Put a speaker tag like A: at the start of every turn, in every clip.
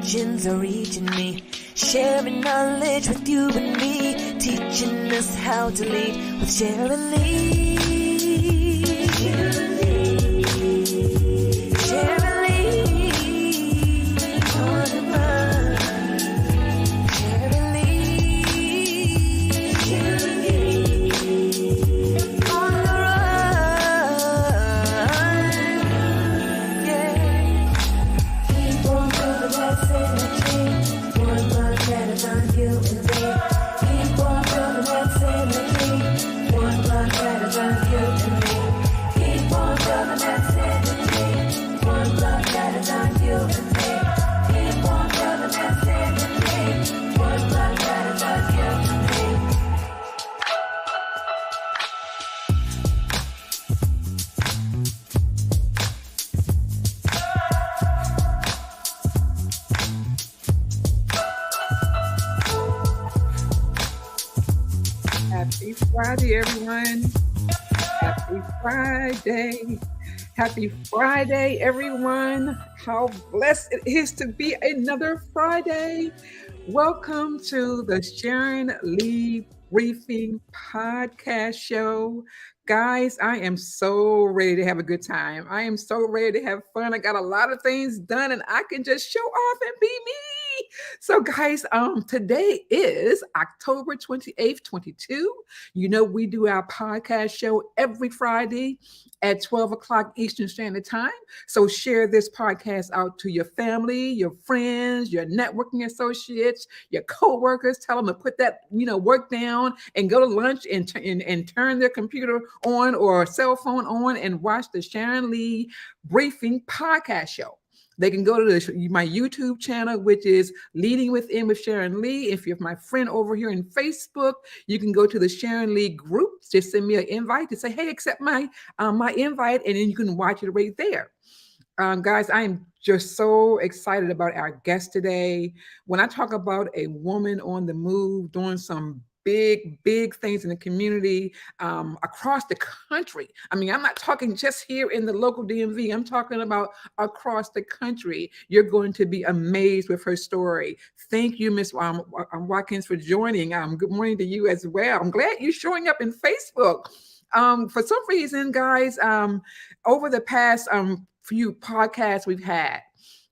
A: legends are reaching me, sharing knowledge with you and me, teaching us how to lead with Sharon Lee. Sharon Lee. Sharon Lee. On the run. Sharon Lee. Sharon Lee. On the run. Yeah. Keep on building that synergy. One block at a time, you and me. Keep on building that synergy. One block at a time, you and me. Keep on building that synergy. One block at a time, you and me. Keep on building that synergy. One block at a time, you and me.
B: Happy Friday, everyone. Happy Friday. Happy Friday, everyone. How blessed it is to be another Friday. Welcome to the Sharon Lee Briefing Podcast Show. Guys, I am so ready to have a good time. I am so ready to have fun. I got a lot of things done and I can just show off and be me. So guys, today is October 28th, 22. You know, we do our podcast show every Friday at 12 o'clock Eastern Standard Time. So share this podcast out to your family, your friends, your networking associates, your coworkers. Tell them to put that, work down and go to lunch and turn their computer on or cell phone on and watch the Sharon Lee Briefing Podcast Show. They can go to my YouTube channel, which is Leading Within with Sharon Lee. If you're my friend over here in Facebook, you can go to the Sharon Lee group. Just send me an invite to say, hey, accept my invite, and then you can watch it right there. Guys, I am just so excited about our guest today. When I talk about a woman on the move doing some big things in the community across the country. I mean, I'm not talking just here in the local DMV. I'm talking about across the country. You're going to be amazed with her story. Thank you, Miss Watkins, for joining. Good morning to you as well. I'm glad you're showing up in Facebook. For some reason, guys, over the past few podcasts we've had,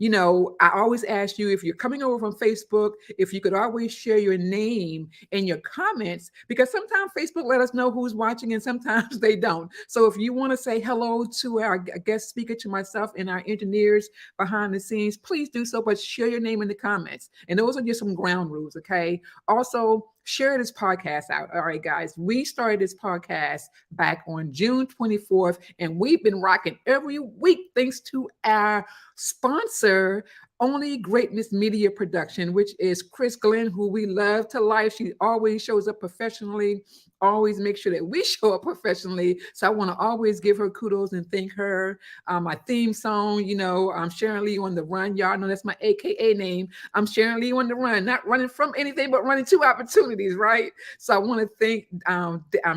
B: I always ask you, if you're coming over from Facebook, if you could always share your name in your comments, because sometimes Facebook let us know who's watching and sometimes they don't. So if you want to say hello to our guest speaker, to myself and our engineers behind the scenes, please do so, but share your name in the comments. And those are just some ground rules, okay? Also, share this podcast out. All right, guys, we started this podcast back on June 24th, and we've been rocking every week thanks to our sponsor, Only Greatness Media Production, which is Chris Glenn, who we love to life. She always shows up professionally, always make sure that we show up professionally. So I want to always give her kudos and thank her. My theme song, I'm Sharon Lee on the Run. Y'all know that's my AKA name. I'm Sharon Lee on the Run, not running from anything, but running to opportunities, right? So I want to thank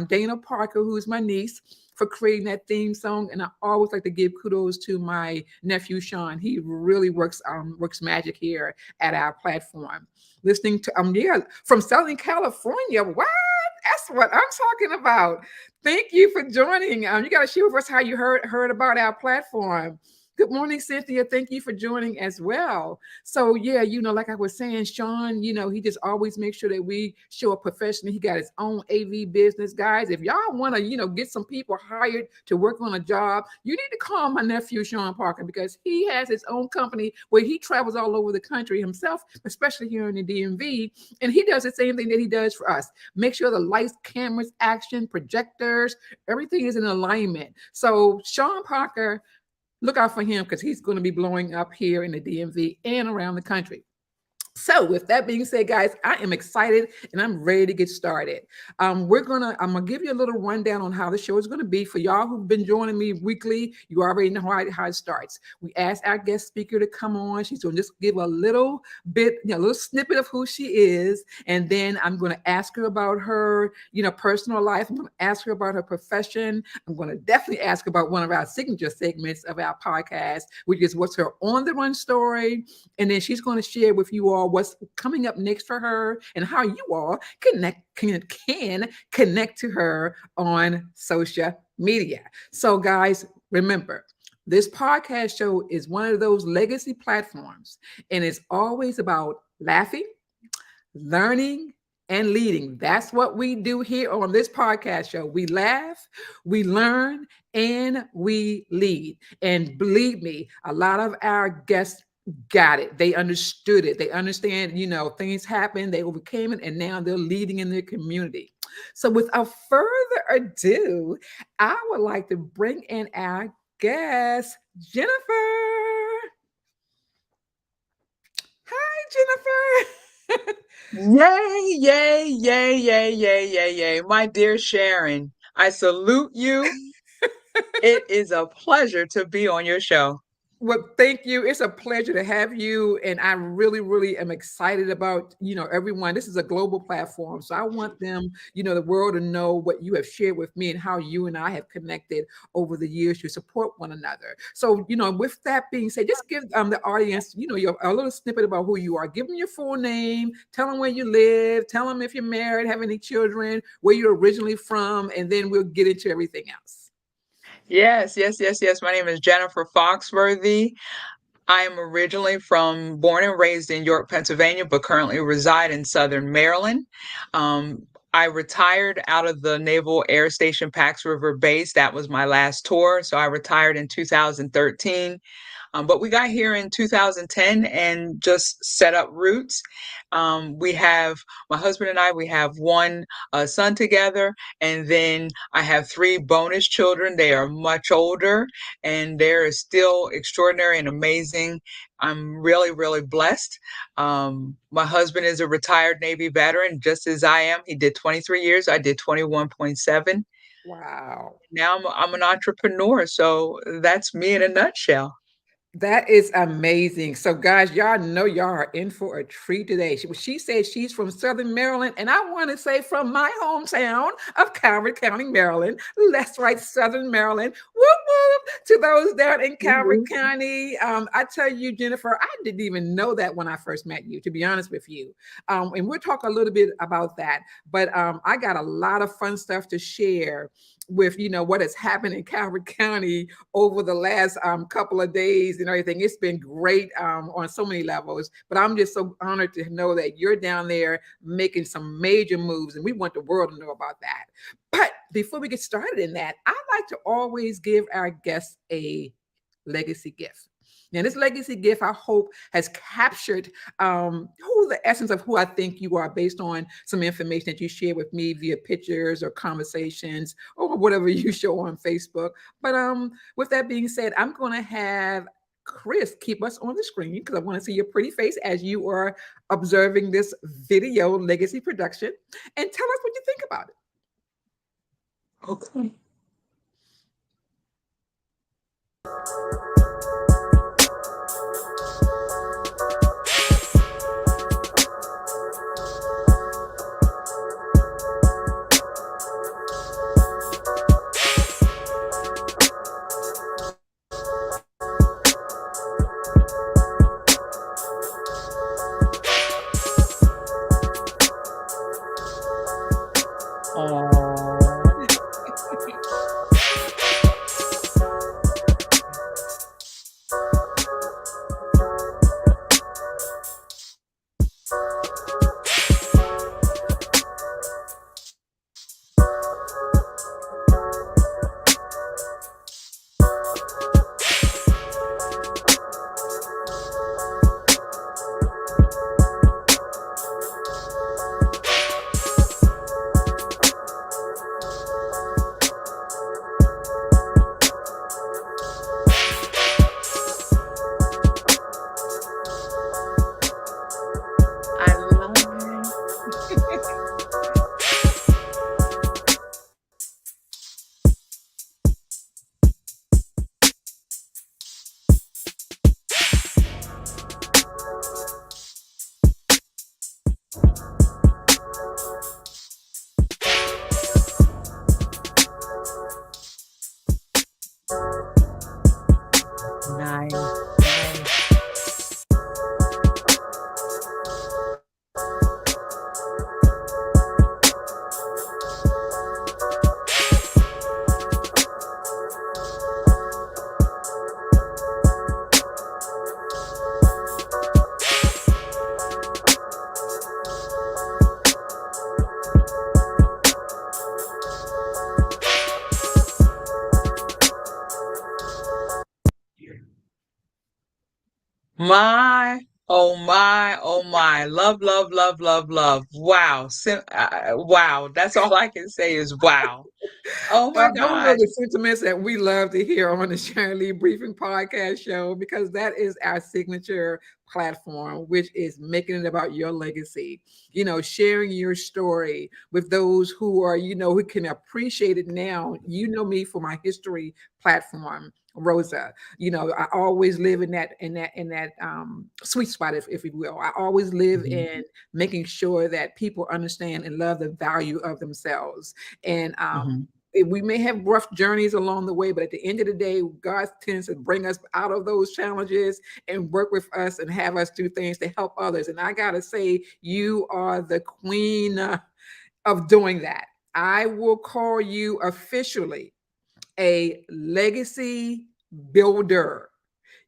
B: Dana Parker, who's my niece, for creating that theme song. And I always like to give kudos to my nephew, Sean. He really works magic here at our platform. Listening to, from Southern California. What? That's what I'm talking about. Thank you for joining. You got to share with us how you heard about our platform. Good morning, Cynthia. Thank you for joining as well. So yeah, like I was saying, Sean, he just always makes sure that we show up professionally. He got his own AV business. Guys, if y'all want to, get some people hired to work on a job, you need to call my nephew, Sean Parker, because he has his own company where he travels all over the country himself, especially here in the DMV. And he does the same thing that he does for us. Make sure the lights, cameras, action, projectors, everything is in alignment. So Sean Parker, look out for him because he's going to be blowing up here in the DMV and around the country. So, with that being said, guys, I am excited and I'm ready to get started. I'm gonna give you a little rundown on how the show is gonna be for y'all who've been joining me weekly. You already know how it starts. We ask our guest speaker to come on. She's gonna just give a little bit, a little snippet of who she is, and then I'm gonna ask her about her, personal life. I'm gonna ask her about her profession. I'm gonna definitely ask about one of our signature segments of our podcast, which is what's her on the run story, and then she's going to share with you all what's coming up next for her and how you all can connect to her on social media. So, guys, remember, this podcast show is one of those legacy platforms, and it's always about laughing, learning, and leading. That's what we do here on this podcast show. We laugh, we learn, and we lead. And believe me, a lot of our guests got it. They understood it. They understand, things happen, they overcame it, and now they're leading in their community. So, without further ado, I would like to bring in our guest, Jennifer. Hi, Jennifer.
C: Yay, yay, yay, yay, yay, yay, yay. My dear Sharon, I salute you. It is a pleasure to be on your show.
B: Well, thank you. It's a pleasure to have you. And I really, really am excited about, everyone. This is a global platform. So I want them, the world to know what you have shared with me and how you and I have connected over the years to support one another. So, with that being said, just give the audience, a little snippet about who you are. Give them your full name, tell them where you live, tell them if you're married, have any children, where you're originally from, and then we'll get into everything else.
C: Yes, yes, yes, yes. My name is Jennifer Foxworthy. I am originally born and raised in York, Pennsylvania, but currently reside in Southern Maryland. I retired out of the Naval Air Station Pax River Base. That was my last tour. So I retired in 2013. But we got here in 2010 and just set up roots. We have my husband and I, we have one son together, and then I have three bonus children. They are much older and they're still extraordinary and amazing. I'm really, really blessed. My husband is a retired Navy veteran, just as I am. He did 23 years, I did 21.7.
B: Wow.
C: Now I'm an entrepreneur. So that's me in a nutshell.
B: That is amazing. So, guys, y'all know y'all are in for a treat today. She said she's from Southern Maryland, and I want to say from my hometown of Calvert County, Maryland. That's right, Southern Maryland. Whoop whoop to those down in Calvert
C: Mhm.
B: County. I tell you, Jennifer, I didn't even know that when I first met you. To be honest with you, and we'll talk a little bit about that. But I got a lot of fun stuff to share with what has happened in Calvert County over the last couple of days and everything. It's been great on so many levels, but I'm just so honored to know that you're down there making some major moves, and we want the world to know about that. But before we get started in that, I like to always give our guests a legacy gift. Now, this legacy gift, I hope, has captured who the essence of who I think you are based on some information that you share with me via pictures or conversations or whatever you show on Facebook. But with that being said, I'm going to have Chris keep us on the screen because I want to see your pretty face as you are observing this video legacy production, and tell us what you think about it.
C: Okay. Oh. My, oh my, oh my. Love, love, love, love, love. Wow. Wow. That's all I can say is wow. Oh my
B: Those are
C: gosh.
B: the sentiments that we love to hear on the Sharon Lee Briefing Podcast Show because that is our signature platform, which is making it about your legacy. Sharing your story with those who are, who can appreciate it now. You know me for my history platform. Rosa, I always live in that sweet spot, if you will. I always live
C: Mhm,
B: in making sure that people understand and love the value of themselves. And
C: mhm,
B: we may have rough journeys along the way, but at the end of the day, God tends to bring us out of those challenges and work with us and have us do things to help others. And I got to say, you are the queen of doing that. I will call you officially a legacy builder.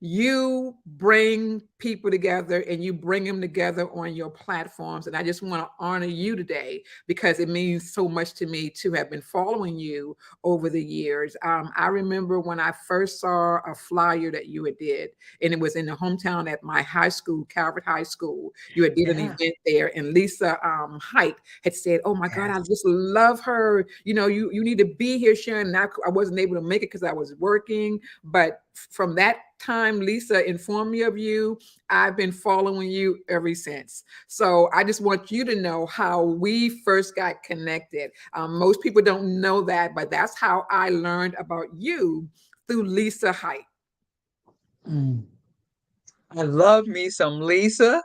B: You bring people together and you bring them together on your platforms. And I just want to honor you today because it means so much to me to have been following you over the years. I remember when I first saw a flyer that you had did, and it was in the hometown at my high school, Calvert High School. You had did an
C: yeah,
B: event there, and Lisa Height had said, "Oh my God, I
C: yes.
B: just love her. You need to be here, Sharon." And I wasn't able to make it because I was working, but from that time Lisa informed me of you, I've been following you ever since. So I just want you to know how we first got connected. Most people don't know that, but that's how I learned about you, through Lisa Height.
C: Mm. I love me some Lisa.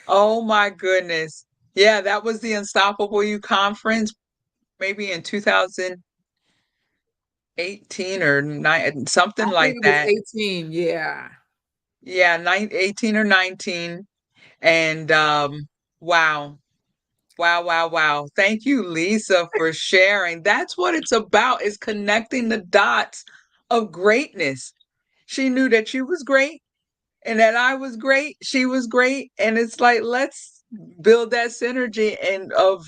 C: Oh my goodness. Yeah, that was the Unstoppable You conference, maybe in 2018 or
B: I
C: something like
B: believe it was
C: that.
B: 18. Yeah.
C: Yeah, 18 or 19. And wow. Wow, wow, wow. Thank you, Lisa, for sharing. That's what it's about, is connecting the dots of greatness. She knew that you was great and that I was great. She was great. And it's like, let's build that synergy and of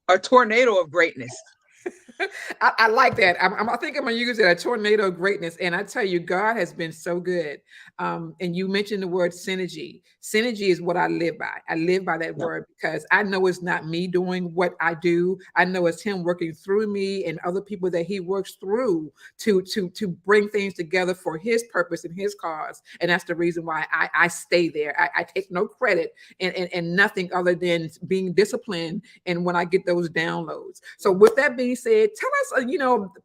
C: a tornado of greatness.
B: I like that. I think I'm gonna use it, a tornado of greatness. And I tell you, God has been so good. And you mentioned the word synergy. Synergy is what I live by. I live by that
C: Yep.
B: word because I know it's not me doing what I do. I know it's Him working through me and other people that He works through to bring things together for His purpose and His cause. And that's the reason why I stay there. I take no credit and nothing other than being disciplined and when I get those downloads. So with that being said, tell us,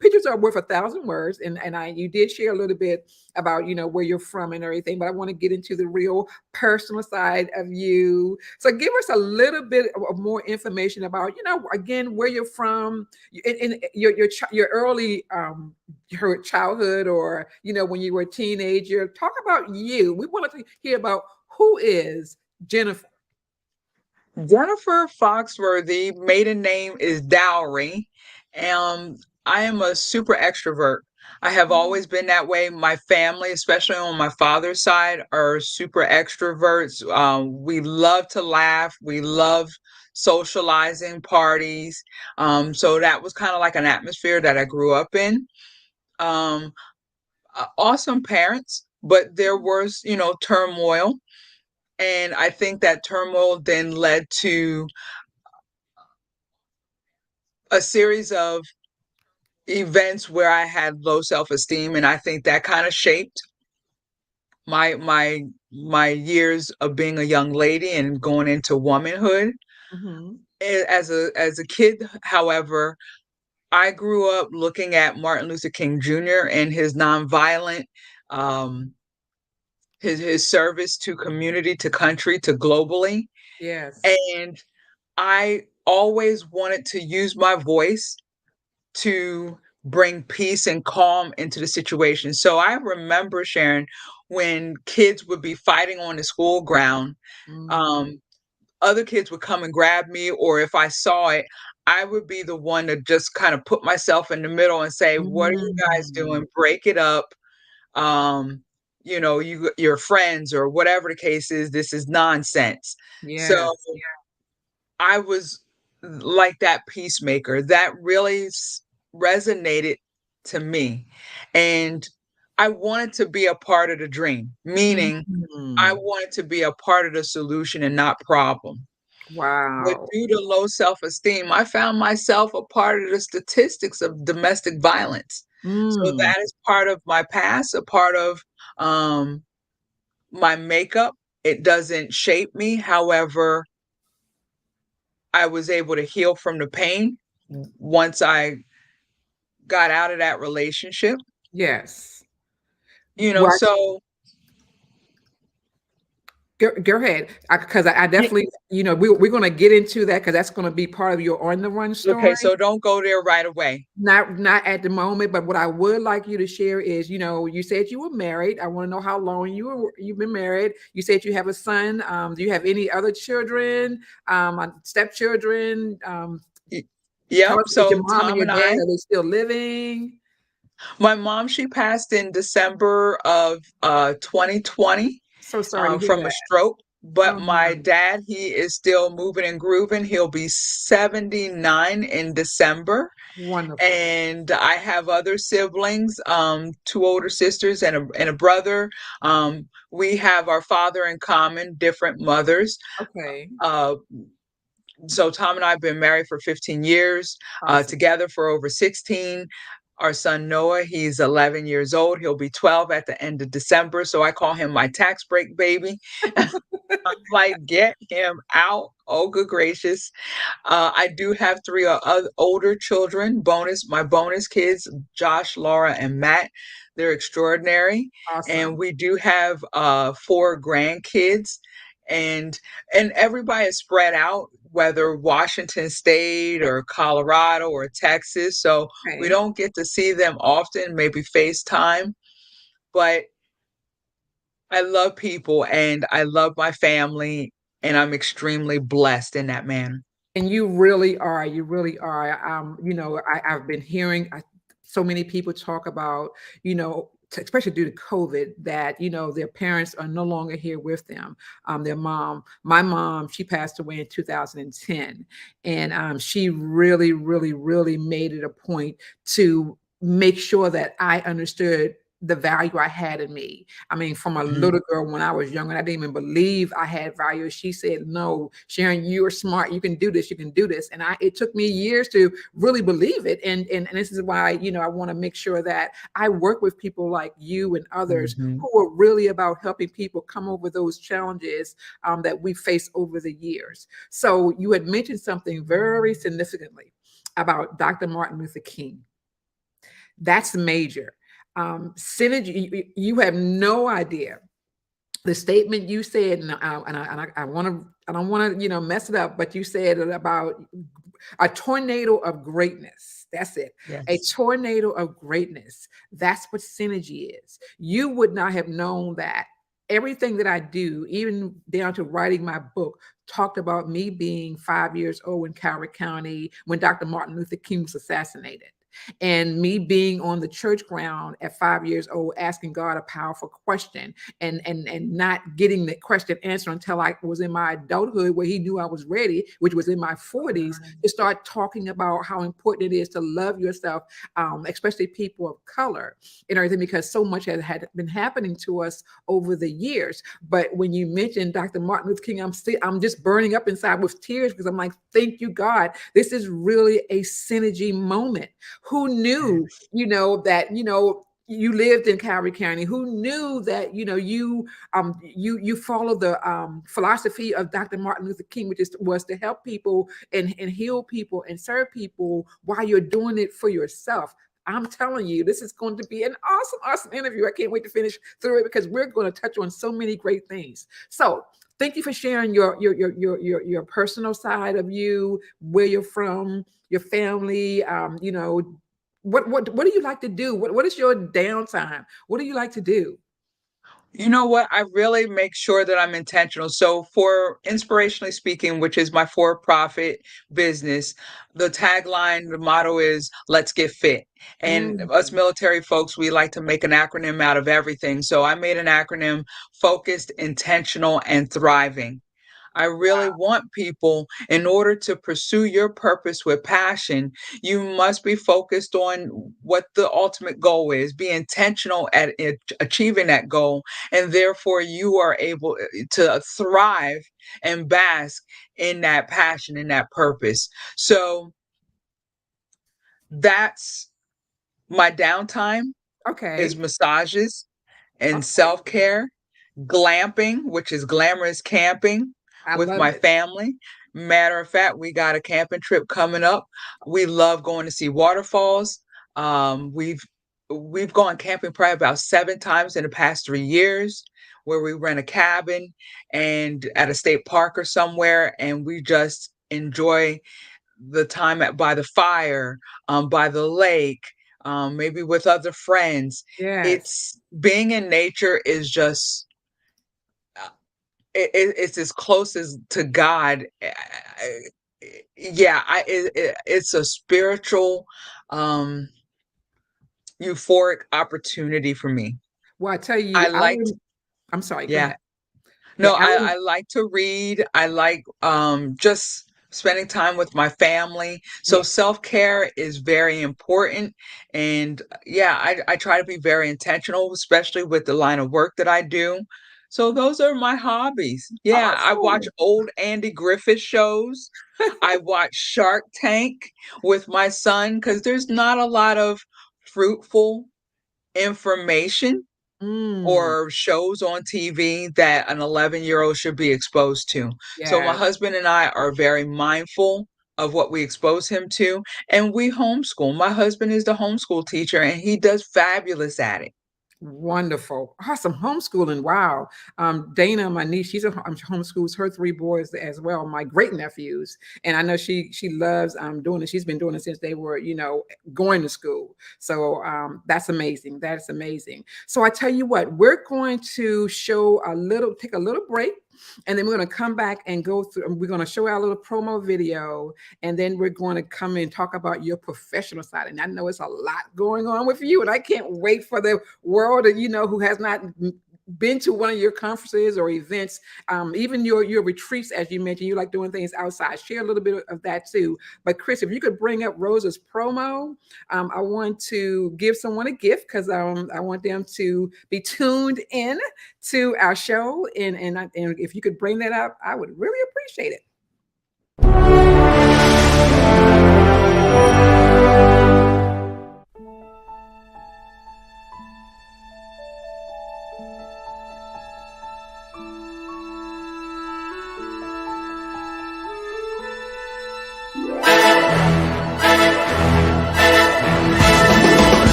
B: pictures are worth 1,000 words, and you did share a little bit about where you're from and everything, but I want to get into the real personal side of you. So give us a little bit of more information about again where you're from, in your early your childhood, or when you were a teenager. Talk about you. We want to hear about who is Jennifer.
C: Jennifer Foxworthy, maiden name is Dowry. Um, I am a super extrovert. I have always been that way. My family, especially on my father's side, are super extroverts. We love to laugh. We love socializing, parties. So that was kind of like an atmosphere that I grew up in. Um, Awesome parents, but there was, turmoil. And I think that turmoil then led to a series of events where I had low self-esteem, and I think that kind of shaped my years of being a young lady and going into womanhood.
B: Mm-hmm.
C: As a kid, however, I grew up looking at Martin Luther King Jr. and his nonviolent, um, his service to community, to country, to globally,
B: Yes.
C: and I always wanted to use my voice to bring peace and calm into the situation. So I remember, Sharon, when kids would be fighting on the school ground,
B: Mm,
C: um, other kids would come and grab me, or if I saw it, I would be the one to just kind of put myself in the middle and say, "What are you guys
B: mm.
C: doing? Break it up. Um, your friends or whatever the case is. This is nonsense." So
B: Yes.
C: I was like that peacemaker. That really resonated to me. And I wanted to be a part of the dream, meaning I
B: Mm.
C: wanted to be a part of the solution and not problem. But
B: Wow.
C: due to low self-esteem, I found myself a part of the statistics of domestic violence. So
B: Mm.
C: that is part of my past, a part of um, my makeup. It doesn't shape me. However, I was able to heal from the pain once I got out of that relationship.
B: Yes. What?
C: So
B: Go ahead, because I
C: yeah,
B: definitely, we're going to get into that because that's going to be part of your on the run
C: okay,
B: story.
C: so don't go there right away.
B: Not at the moment, but what I would like you to share is, you said you were married. I want to know how long you've been married. You said you have a son. Do you have any other children? Stepchildren?
C: Y-
B: Tell
C: Yep.
B: us, is your
C: So
B: mom and
C: Tom
B: your
C: and
B: dad,
C: I,
B: are they still living?
C: my mom, she passed in December of 2020
B: So sorry to hear
C: from a
B: that.
C: stroke. But
B: Oh
C: my
B: my,
C: dad, he is still moving and grooving. He'll be 79 in December.
B: wonderful.
C: And I have other siblings, two older sisters and a brother. We have our father in common, different mothers.
B: Okay,
C: Uh, so Tom and I have been married for 15 years,
B: awesome.
C: together for over 16. Our son Noah, he's 11 years old. He'll be 12 at the end of December. So I call him my tax break baby. I'm like, get him out. Oh, good gracious. I do have three older children, my bonus kids, Josh, Laura, and Matt. They're extraordinary. And
B: Awesome.
C: we do have four grandkids. And and everybody is spread out, whether Washington State or Colorado or Texas. So we
B: Okay.
C: don't get to see them often, maybe FaceTime. But I love people and I love my family, and I'm extremely blessed in that manner.
B: And you really are. You really are. I've been hearing so many people talk about, especially due to COVID, that their parents are no longer here with them. Their mom, my mom, she passed away in 2010, and she really, really, really made it a point to make sure that I understood the value I had in me. I mean, from a
C: Mhm.
B: little girl when I was young, and I didn't even believe I had value. She said, "No, Sharon, you are smart. You can do this. You can do this." And it took me years to really believe it. And this is why, I want to make sure that I work with people like you and others
C: Mhm.
B: who are really about helping people come over those challenges that we face over the years. So you had mentioned something very significantly about Dr. Martin Luther King. That's major. Synergy, you have no idea the statement you said, and I want to, I don't want to, mess it up, but you said it about a tornado of greatness. That's it. A
C: Yes.
B: tornado of greatness. That's what synergy is. You would not have known that. Everything that I do, even down to writing my book, talked about me being 5 years old in Calvert County when Dr. Martin Luther King was assassinated. And me being on the church ground at 5 years old, asking God a powerful question and not getting the question answered until I was in my adulthood, where he knew I was ready, which was in my 40s, to start talking about how important it is to love yourself, especially people of color and everything, because so much had been happening to us over the years. But when you mentioned Dr. Martin Luther King, I'm just burning up inside with tears, because I'm like, thank you, God. This is really a synergy moment. Who knew, that, you lived in Calvert County? Who knew that, you follow the philosophy of Dr. Martin Luther King, which was to help people and heal people and serve people while you're doing it for yourself. I'm telling you, this is going to be an awesome, awesome interview. I can't wait to finish through it, because we're going to touch on so many great things. So thank you for sharing your personal side of you, where you're from, your family. What do you like to do? What is your downtime? What do you like to do?
C: You know what? I really make sure that I'm intentional. So, for Inspirationally Speaking, which is my for profit business, the tagline, the motto is let's get fit. And us
B: Mm,
C: military folks, we like to make an acronym out of everything. So, I made an acronym: focused, intentional, and thriving. I really want people, in order to pursue your purpose with passion, you must be focused on what the ultimate goal is, be intentional at achieving that goal, and therefore you are able to thrive and bask in that passion, in that purpose. So that's my downtime is
B: Okay.
C: massages and
B: Okay.
C: self-care, glamping, which is glamorous camping
B: I
C: with
B: love
C: my
B: it.
C: family. Matter of fact, we got a camping trip coming up. We love going to see waterfalls. We've gone camping probably about 7 times in the past 3 years, where we rent a cabin and at a state park or somewhere, and we just enjoy the time by the fire, by the lake, maybe with other friends.
B: Yes.
C: It's being in nature is just it's as close as to God. Yeah, it's a spiritual, um, euphoric opportunity for me.
B: Well, I tell you,
C: I
B: I
C: liked,
B: wouldn't. I'm sorry. Go
C: yeah.
B: ahead. Yeah,
C: No,
B: I
C: I
B: wouldn't.
C: like to read. I like just spending time with my family. So
B: Yeah.
C: self-care is very important. And yeah, I try to be very intentional, especially with the line of work that I do. So those are my hobbies. Yeah, I watch
B: Awesome.
C: old Andy Griffith shows. I watch Shark Tank with my son because there's not a lot of fruitful information
B: Mm,
C: or shows on TV that an 11-year-old should be exposed to. So my
B: yes.
C: husband and I are very mindful of what we expose him to, and we homeschool. My husband is the homeschool teacher, and he does fabulous at it.
B: Wonderful. Awesome. Homeschooling. Wow. Dana, my niece, homeschools her three boys as well, my great nephews. And I know she loves doing it. She's been doing it since they were, going to school. So that's amazing. That's amazing. So I tell you what, we're going to take a little break. And then we're going to come back and go through, we're going to show our little promo video, and then we're going to come and talk about your professional side. And I know it's a lot going on with you, and I can't wait for the world, who has not been to one of your conferences or events, even your retreats, as you mentioned, you like doing things outside. Share a little bit of that too. But Chris, if you could bring up Rosa's promo, I want to give someone a gift because I want them to be tuned in to our show, and if you could bring that up, I would really appreciate it.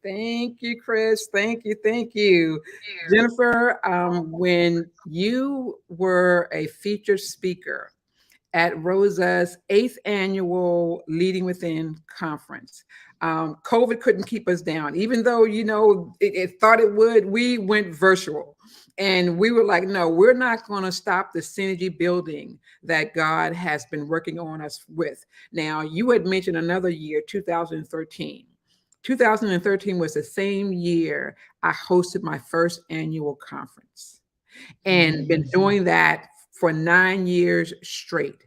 B: Thank you, Chris. Thank you. Thank you. Jennifer, when you were a featured speaker at Rosa's 8th annual Leading Within conference, COVID couldn't keep us down. Even though, it thought it would, we went virtual. And we were like, no, we're not going to stop the synergy building that God has been working on us with. Now, you had mentioned another year, 2013. 2013 was the same year I hosted my first annual conference and been
C: Mm.
B: doing that for 9 years straight.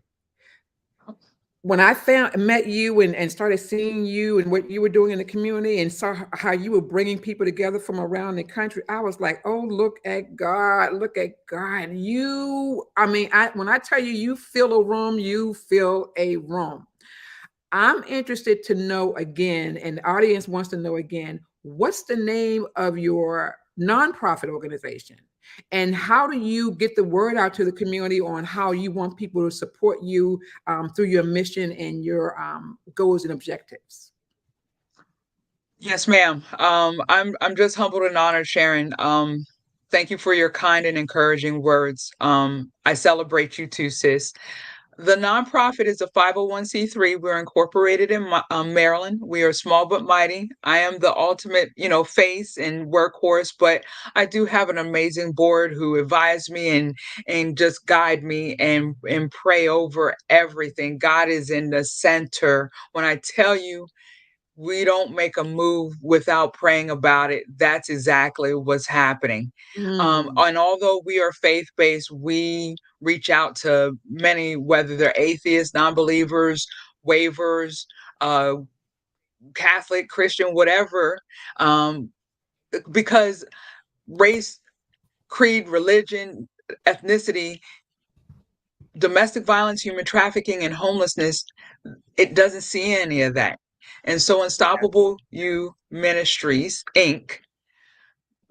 B: When I met you and started seeing you and what you were doing in the community and saw how you were bringing people together from around the country, I was like, oh, look at God, look at God. When I tell you, you fill a room, you fill a room. I'm interested to know again, and the audience wants to know again, what's the name of your nonprofit organization? And how do you get the word out to the community on how you want people to support you through your mission and your goals and objectives?
C: Yes, ma'am. I'm just humbled and honored, Sharon. Thank you for your kind and encouraging words. I celebrate you too, sis. The nonprofit is a 501(c)(3). We're incorporated in Maryland. We are small but mighty. I am the ultimate, face and workhorse, but I do have an amazing board who advise me and just guide me and pray over everything. God is in the center. When I tell you we don't make a move without praying about it. That's exactly what's happening.
B: Mm,
C: And although we are faith based, we reach out to many, whether they're atheists, non believers, waivers, uh, Catholic, Christian, whatever, um, because race, creed, religion, ethnicity, domestic violence, human trafficking, and homelessness, it doesn't see any of that. And so Unstoppable You Ministries, Inc.,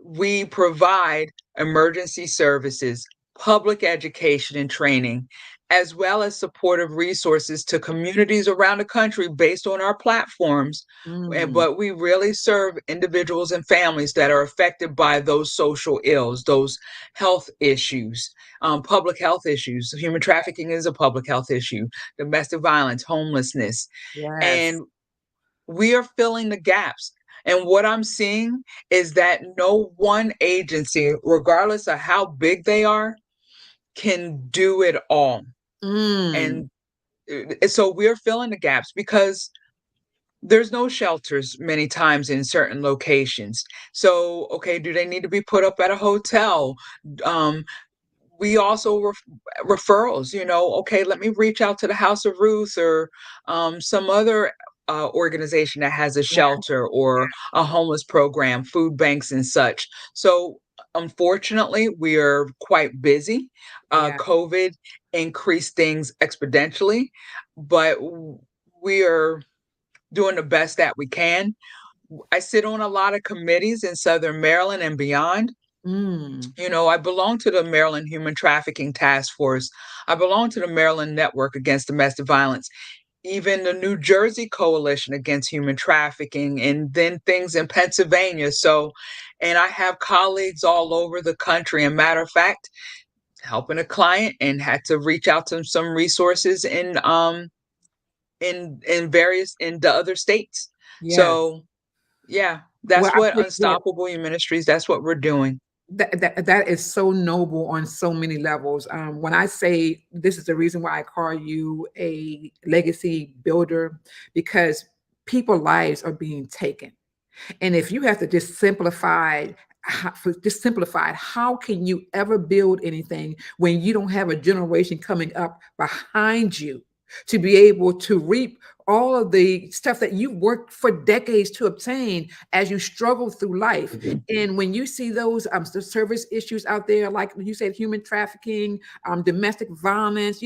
C: we provide emergency services, public education and training, as well as supportive resources to communities around the country based on our platforms.
B: mm,
C: But we really serve individuals and families that are affected by those social ills, those health issues, public health issues. Human trafficking is a public health issue, domestic violence, homelessness.
B: yes.
C: And we are filling the gaps. And what I'm seeing is that no one agency, regardless of how big they are, can do it all.
B: Mm,
C: And so we're filling the gaps because there's no shelters many times in certain locations. So, okay, do they need to be put up at a hotel? Um, we also referrals, okay, let me reach out to the House of Ruth or some other organization that has a
B: yeah,
C: shelter or a homeless program, food banks and such. So unfortunately we are quite busy.
B: yeah.
C: COVID increased things exponentially, but we are doing the best that we can. I sit on a lot of committees in Southern Maryland and beyond.
B: Mm,
C: I belong to the Maryland Human Trafficking Task Force. I belong to the Maryland Network Against Domestic Violence, even the New Jersey Coalition Against Human Trafficking, and then things in Pennsylvania. So, and I have colleagues all over the country. And matter of fact, helping a client and had to reach out to some resources in various in the other states.
B: yes.
C: So yeah,
B: Well,
C: that's
B: I
C: what
B: think that
C: Unstoppable Ministries. That's what we're doing.
B: that is so noble on so many levels. When I say this is the reason why I call you a legacy builder, because people lives are being taken. And if you have to just simplify it, how can you ever build anything when you don't have a generation coming up behind you to be able to reap all of the stuff that you worked for decades to obtain as you struggle through life? And when you see those the service issues out there, like you said, human trafficking, domestic violence,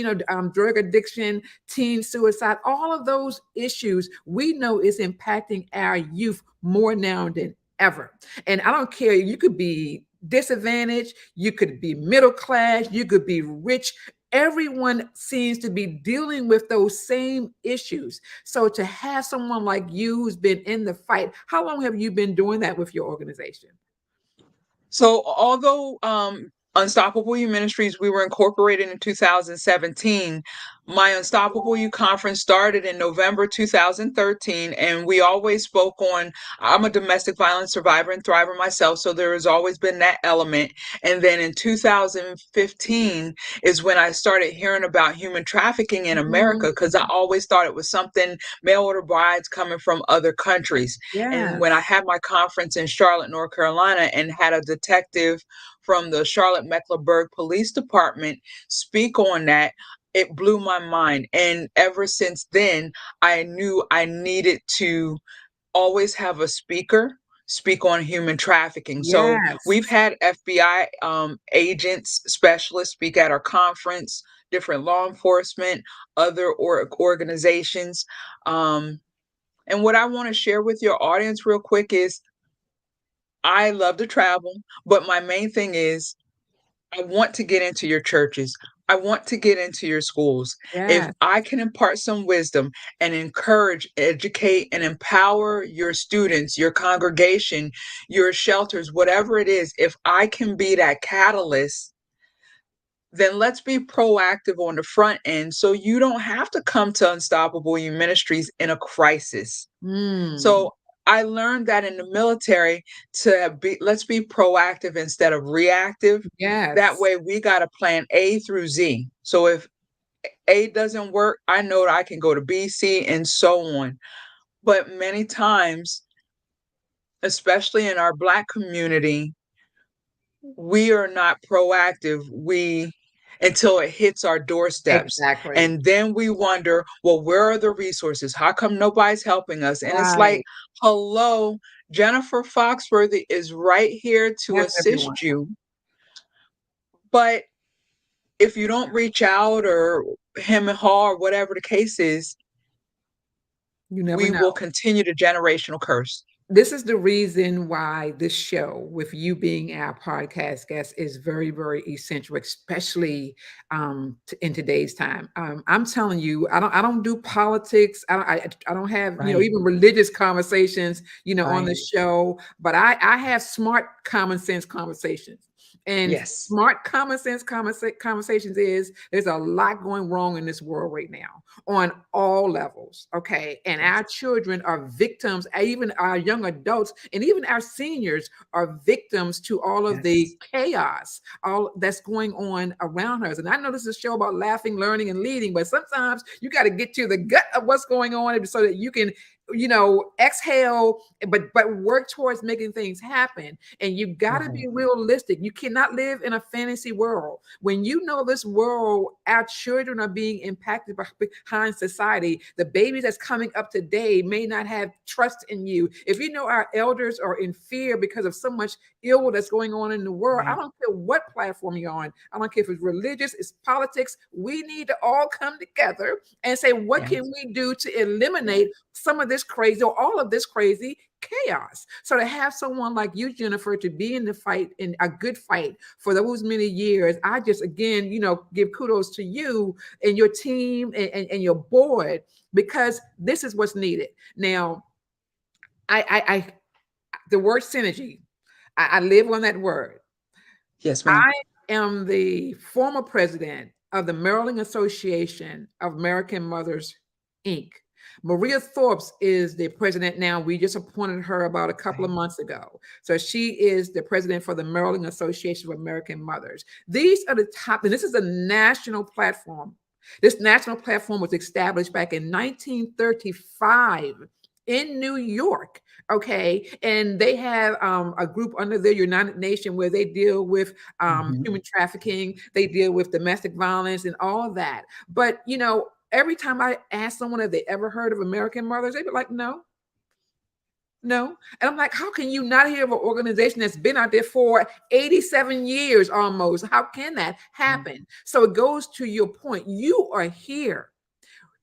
B: drug addiction, teen suicide, all of those issues, we know is impacting our youth more now than ever. And I don't care, you could be disadvantaged, you could be middle class, you could be rich. Everyone seems to be dealing with those same issues. So to have someone like you who's been in the fight, how long have you been doing that with your organization?
C: So, although Unstoppable You Ministries, we were incorporated in 2017, my Unstoppable You conference started in November 2013, and we always spoke on. I'm a domestic violence survivor and thriver myself, so there has always been that element. And then in 2015 is when I started hearing about human trafficking in America
B: Mhm.
C: because I always thought it was something mail order brides coming from other countries. And when I
B: Yes.
C: had my conference in Charlotte, North Carolina, and had a detective from the Charlotte Mecklenburg Police Department speak on that, it blew my mind. And ever since then, I knew I needed to always have a speaker speak on human trafficking. So we've
B: Yes.
C: had FBI agents, specialists speak at our conference, different law enforcement, other organizations. Um, and what I want to share with your audience real quick is I love to travel, but my main thing is I want to get into your churches. I want to get into your schools. If
B: Yes,
C: I can impart some wisdom and encourage, educate, and empower your students, your congregation, your shelters, whatever it is, if I can be that catalyst, then let's be proactive on the front end so you don't have to come to Unstoppable You Ministries in a crisis.
B: mm,
C: So I learned that in the military to be let's be proactive instead of reactive. That
B: yes,
C: way we got a plan A through Z. So if A doesn't work, I know that I can go to B, C, and so on. But many times, especially in our Black community, we are not proactive. We until it hits our doorsteps.
B: exactly.
C: And then we wonder, well, where are the resources? How come nobody's helping us? And it's like,
B: Right.
C: hello, Jennifer Foxworthy is right here to
B: Yes, everyone.
C: assist you. But if you don't reach out or him and haw or whatever the case is,
B: You never
C: we
B: know.
C: will continue the generational curse.
B: This is the reason why this show, with you being our podcast guest, is very, very essential, especially in today's time. I'm telling you, I don't do politics. I don't have
C: Right,
B: even religious conversations on the
C: right.
B: show, but I have smart, common sense conversations. And
C: Yes,
B: smart, common sense conversations is there's a lot going wrong in this world right now on all levels. Okay. And
C: yes,
B: our children are victims, even our young adults, and even our seniors are victims to all of the
C: yes,
B: chaos, all that's going on around us. And I know this is a show about laughing, learning, and leading, but sometimes you got to get to the gut of what's going on so that you can exhale, but work towards making things happen. And you got to
C: right.
B: be realistic. You cannot live in a fantasy world when you know this world, our children are being impacted behind society. The babies that's coming up today may not have trust in you. If you know our elders are in fear because of so much ill that's going on in the world, I
C: Right.
B: don't care what platform you're on. I don't care if it's religious, it's politics. We need to all come together and say, what can
C: Yes.
B: we do to eliminate some of this crazy or all of this crazy chaos? So to have someone like you, Jennifer, to be in the fight, in a good fight for those many years, I just again, give kudos to you and your team and your board, because this is what's needed. Now, I the word synergy, I live on that word.
C: Yes, ma'am.
B: I am the former president of the Maryland Association of American Mothers, Inc. Maria Thorpe is the president now. We just appointed her about a couple of
C: Right.
B: months ago. So she is the president for the Maryland Association of American Mothers. These are the top, and this is a national platform. This national platform was established back in 1935 in New York. Okay. And they have a group under the United Nations where they deal with
C: Mhm.
B: human trafficking, they deal with domestic violence and all of that. But, every time I ask someone if they ever heard of American Mothers, they'd be like, no, no. And I'm like, how can you not hear of an organization that's been out there for 87 years almost? How can that
C: Right.
B: happen? So it goes to your point. You are here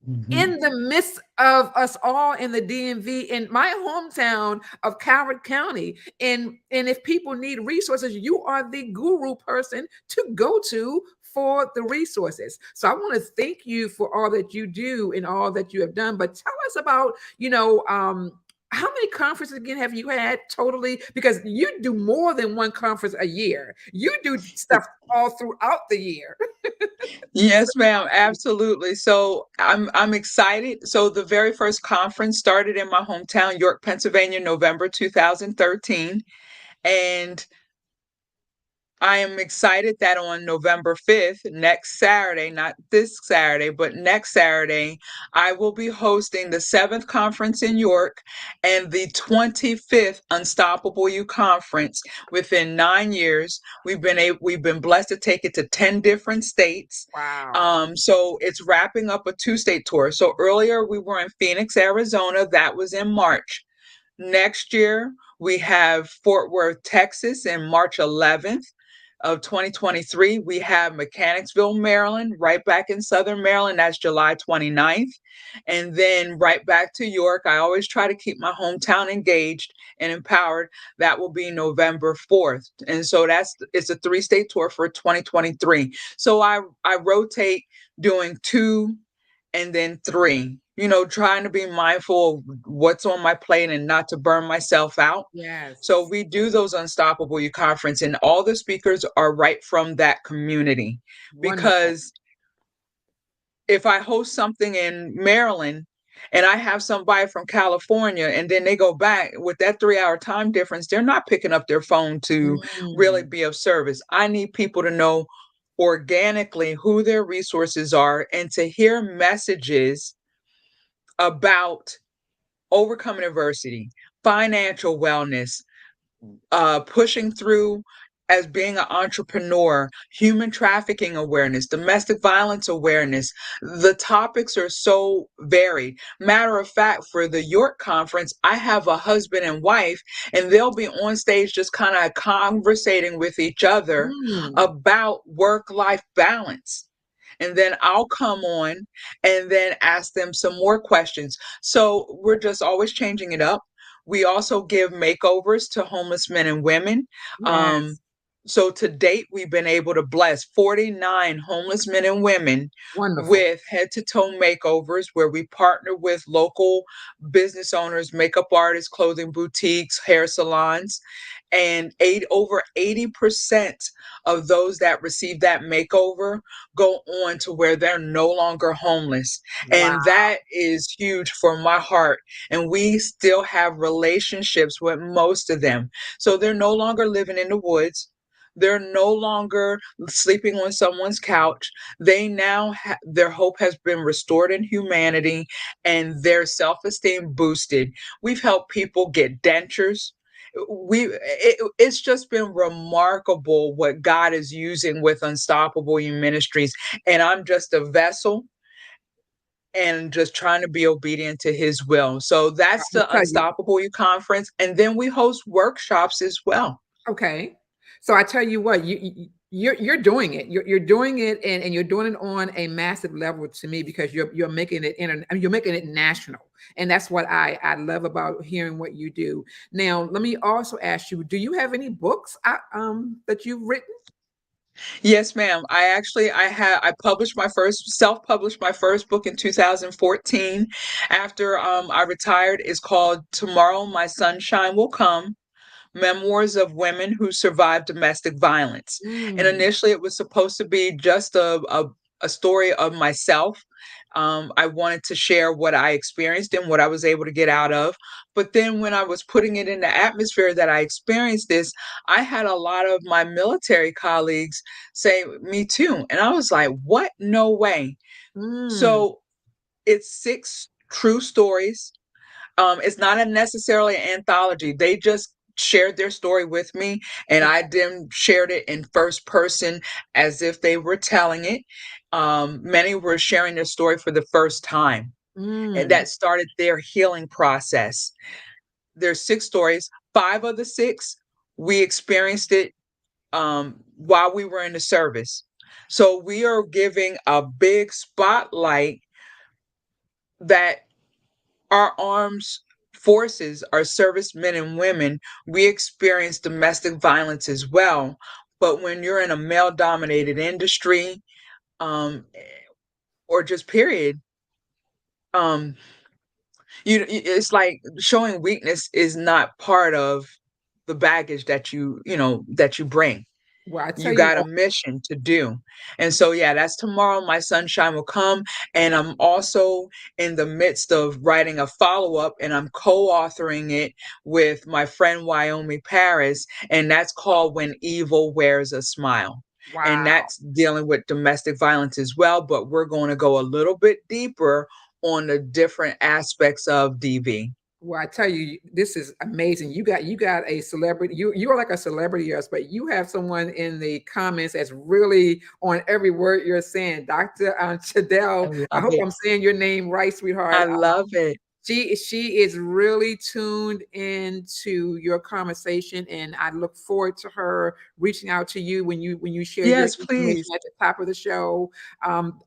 C: Mhm.
B: in the midst of us all in the DMV, in my hometown of Calvert County. And if people need resources, you are the guru person to go to for the resources. So I want to thank you for all that you do and all that you have done. But tell us about, how many conferences again have you had totally? Because you do more than one conference a year. You do stuff all throughout the year.
C: Yes, ma'am, absolutely. So I'm excited. So the very first conference started in my hometown, York, Pennsylvania, November 2013. And I am excited that on November 5th, next Saturday, not this Saturday, but next Saturday, I will be hosting the 7th conference in York and the 25th Unstoppable You conference within 9 years. We've been blessed to take it to 10 different states.
B: Wow.
C: So it's wrapping up a two-state tour. So earlier we were in Phoenix, Arizona. That was in March. Next year, we have Fort Worth, Texas in March 11th. of 2023, we have Mechanicsville, Maryland, right back in Southern Maryland. That's July 29th. And then right back to York. I always try to keep my hometown engaged and empowered. That will be November 4th. And so it's a 3-state tour for 2023. So I rotate doing 2 and then 3. Trying to be mindful of what's on my plate and not to burn myself out. So
B: Yes.
C: we do those Unstoppable You conference, and all the speakers are right from that community.
B: Wonderful.
C: Because if I host something in Maryland and I have somebody from California and then they go back with that 3-hour time difference, they're not picking up their phone to really
B: Mm.
C: be of service. I need people to know organically who their resources are and to hear messages about overcoming adversity, financial wellness, pushing through as being an entrepreneur, human trafficking awareness, domestic violence awareness. The topics are so varied. Matter of fact, for the York conference, I have a husband and wife, and they'll be on stage just kind of conversating with each other
B: Mm.
C: about work life balance. And then I'll come on and then ask them some more questions. So we're just always changing it up. We also give makeovers to homeless men and women. Um,
B: Yes.
C: so to date, we've been able to bless 49 homeless men and women
B: Wonderful.
C: with head to toe makeovers where we partner with local business owners, makeup artists, clothing boutiques, hair salons. And over 80% of those that receive that makeover go on to where they're no longer homeless.
B: Wow.
C: And that is huge for my heart. And we still have relationships with most of them. So they're no longer living in the woods. They're no longer sleeping on someone's couch. They now their hope has been restored in humanity and their self-esteem boosted. We've helped people get dentures. It's just been remarkable what God is using with Unstoppable You Ministries, and I'm just a vessel and just trying to be obedient to his will. So
B: I
C: that's
B: will
C: the
B: tell you.
C: Unstoppable You conference. And then we host workshops as well.
B: Okay. So I tell you what, you're doing it. You're doing it, and you're doing it on a massive level to me, because you're making it I mean, you're making it national, and that's what I love about hearing what you do. Now, let me also ask you: do you have any books that you've written?
C: Yes, ma'am. I published my first self-published my first book in 2014 after I retired. It's called Tomorrow My Sunshine Will Come. Memoirs of Women Who Survived Domestic Violence. And
B: Mm,
C: initially, it was supposed to be just a story of myself. I wanted to share what I experienced and what I was able to get out of. But then, when I was putting it in the atmosphere that I experienced this, I had a lot of my military colleagues say, "Me too." And I was like, "What? No way."
B: mm,
C: So, it's 6 true stories. It's not a necessarily an anthology. They just shared their story with me, and I then shared it in first person as if they were telling it. Many were sharing their story for the first time, and
B: mm.
C: that started their healing process. There's 6 stories. 5 of the 6, we experienced it while we were in the service. So we are giving a big spotlight that our arms forces, our servicemen and women, we experience domestic violence as well. But when you're in a male dominated industry, um, or just period, um, it's like showing weakness is not part of the baggage that you bring.
B: Well, I
C: You
B: tell you
C: got a
B: what.
C: mission to do. And so, yeah, that's Tomorrow My Sunshine Will Come. And I'm also in the midst of writing a follow up, and I'm co authoring it with my friend Wyoming Paris. And that's called When Evil Wears a Smile. And
B: Wow.
C: that's dealing with domestic violence as well. But we're going to go a little bit deeper on the different aspects of DV.
B: Well, I tell you, this is amazing. You got a celebrity. You are like a celebrity, yes, but you have someone in the comments that's really on every word you're saying. Dr.
C: I
B: Chadell, I
C: love
B: hope
C: it.
B: I'm saying your name right,
C: I
B: sweetheart.
C: love it.
B: She is really tuned into your conversation, and I look forward to her reaching out to you when you share your
C: Yes,
B: information
C: please.
B: at the top of the show.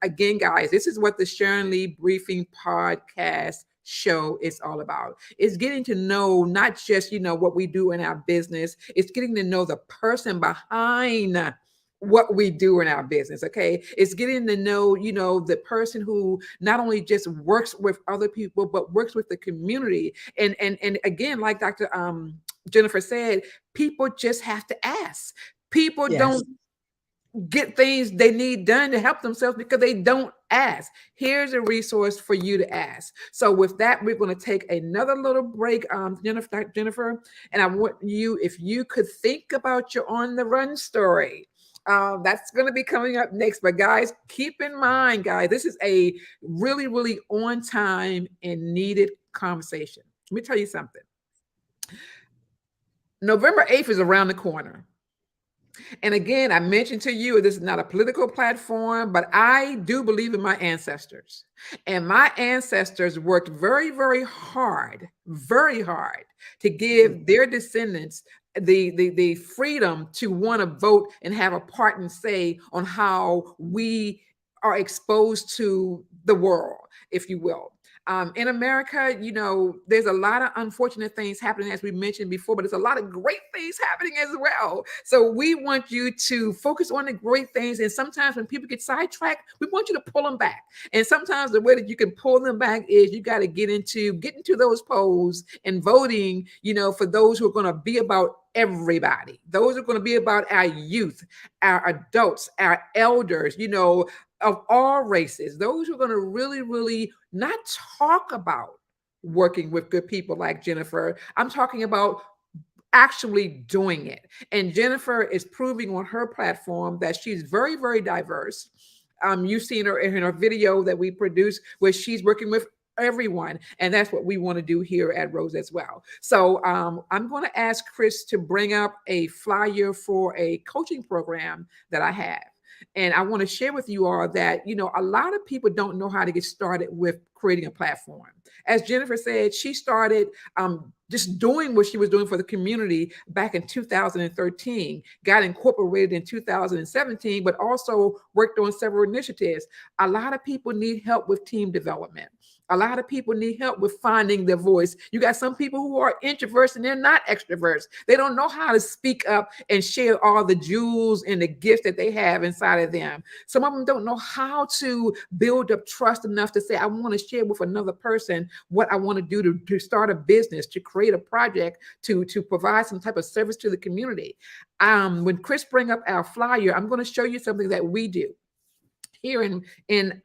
B: Again, guys, this is what the Sharon Lee Briefing Podcast show is all about. It's getting to know not just what we do in our business. It's getting to know the person behind what we do in our business. Okay, it's getting to know the person who not only just works with other people but works with the community. And again, like Dr. Jennifer said, people just have to ask. People
C: Yes.
B: don't get things they need done to help themselves because they don't ask. Here's a resource for you to ask. So with that, we're going to take another little break, Jennifer, and I want you, if you could think about your on the run story. That's going to be coming up next. But guys, keep in mind, guys, this is a really, really on time and needed conversation. Let me tell you something. November 8th is around the corner. And again, I mentioned to you, this is not a political platform, but I do believe in my ancestors. And my ancestors worked very, very hard to give their descendants the freedom to want to vote and have a part and say on how we are exposed to the world, if you will. In America, there's a lot of unfortunate things happening, as we mentioned before, but there's a lot of great things happening as well. So we want you to focus on the great things. And sometimes when people get sidetracked, we want you to pull them back. And sometimes the way that you can pull them back is you got to get into those polls and voting, for those who are going to be about everybody. Those are going to be about our youth, our adults, our elders, of all races. Those who are going to really, really not talk about working with good people like Jennifer. I'm talking about actually doing it. And Jennifer is proving on her platform that she's very, very diverse. You've seen her in her video that we produced where she's working with everyone. And that's what we want to do here at Rose as well. So I'm going to ask Chris to bring up a flyer for a coaching program that I have. And I want to share with you all that, a lot of people don't know how to get started with creating a platform. As Jennifer said, she started just doing what she was doing for the community back in 2013, got incorporated in 2017, but also worked on several initiatives. A lot of people need help with team development. A lot of people need help with finding their voice. You got some people who are introverts and they're not extroverts. They don't know how to speak up and share all the jewels and the gifts that they have inside of them. Some of them don't know how to build up trust enough to say, I want to share with another person what I want to do to start a business, to create a project, to provide some type of service to the community. When Chris bring up our flyer, I'm going to show you something that we do here in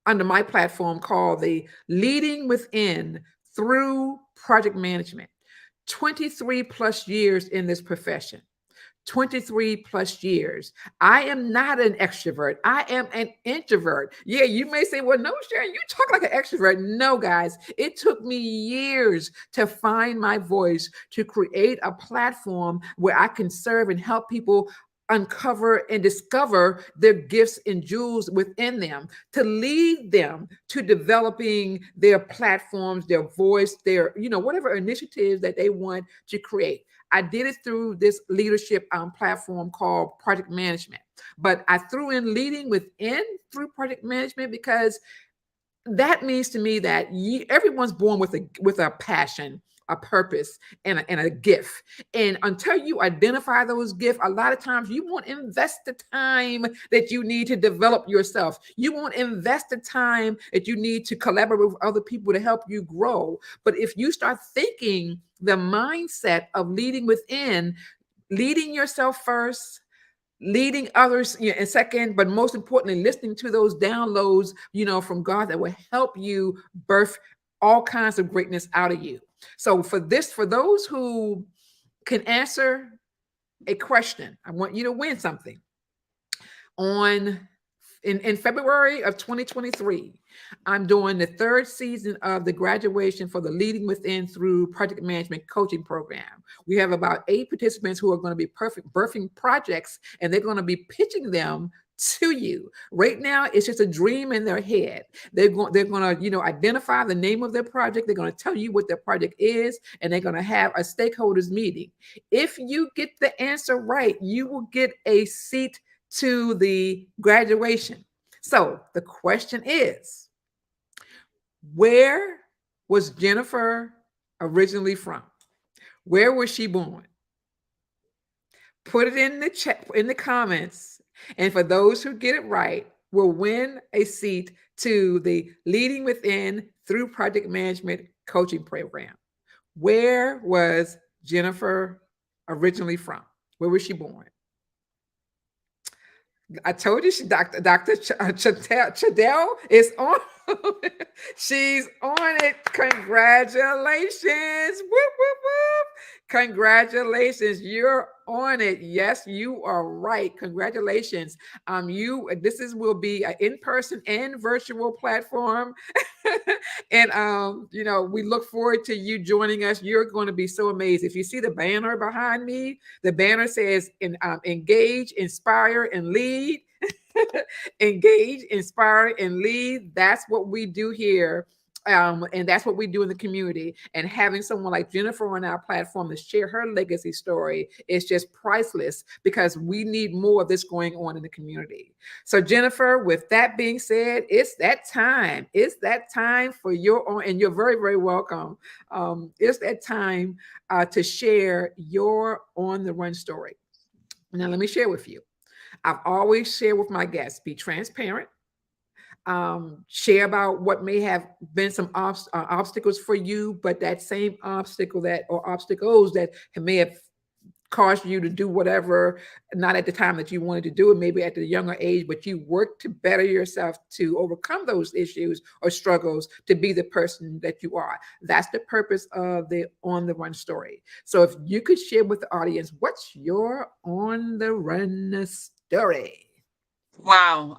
B: under my platform called the Leading Within Through Project Management. 23 plus years in this profession. 23 plus years. I am not an extrovert. I am an introvert. Yeah, you may say, well, no, Sharon, you talk like an extrovert. No, guys, it took me years to find my voice, to create a platform where I can serve and help people uncover and discover their gifts and jewels within them, to lead them to developing their platforms, their voice, their, whatever initiatives that they want to create. I did it through this leadership platform called Project Management, but I threw in leading within through project management because that means to me that everyone's born with a passion, a purpose, and a gift. And until you identify those gifts, a lot of times you won't invest the time that you need to develop yourself. You won't invest the time that you need to collaborate with other people to help you grow. But if you start thinking the mindset of leading within, leading yourself first, leading others and second, but most importantly, listening to those downloads, from God that will help you birth all kinds of greatness out of you. So for those who can answer a question, I want you to win something. In February of 2023, I'm doing the third season of the graduation for the Leading Within Through Project Management Coaching Program. We have about 8 participants who are going to be birthing projects, and they're going to be pitching them to you. Right now, it's just a dream in their head. They're going to, identify the name of their project. They're going to tell you what their project is, and they're going to have a stakeholders meeting. If you get the answer right, you will get a seat to the graduation. So the question is, where was Jennifer originally from? Where was she born? Put it in the chat, in the comments, and for those who get it right, will win a seat to the Leading Within through Project Management coaching program. Where was Jennifer originally from? Where was she born? I told you, Dr. Chadell is on. She's on it. Congratulations. Whoop, whoop, whoop. Congratulations. You're on it. Yes, you are right. Congratulations. This will be an in-person and virtual platform. And we look forward to you joining us. You're going to be so amazed. If you see the banner behind me, the banner says engage, inspire, and lead. Engage, inspire, and lead. That's what we do here. And that's what we do in the community. And having someone like Jennifer on our platform to share her legacy story is just priceless, because we need more of this going on in the community. So, Jennifer, with that being said, it's that time. It's that time for your own, and you're very, very welcome. It's that time to share your on the run story. Now, let me share with you. I've always shared with my guests, be transparent, share about what may have been some obstacles for you, but that same obstacle or obstacles that may have caused you to do whatever, not at the time that you wanted to do it, maybe at the younger age, but you worked to better yourself to overcome those issues or struggles to be the person that you are. That's the purpose of the On the Run story. So if you could share with the audience, what's your On the Run story?
C: Wow.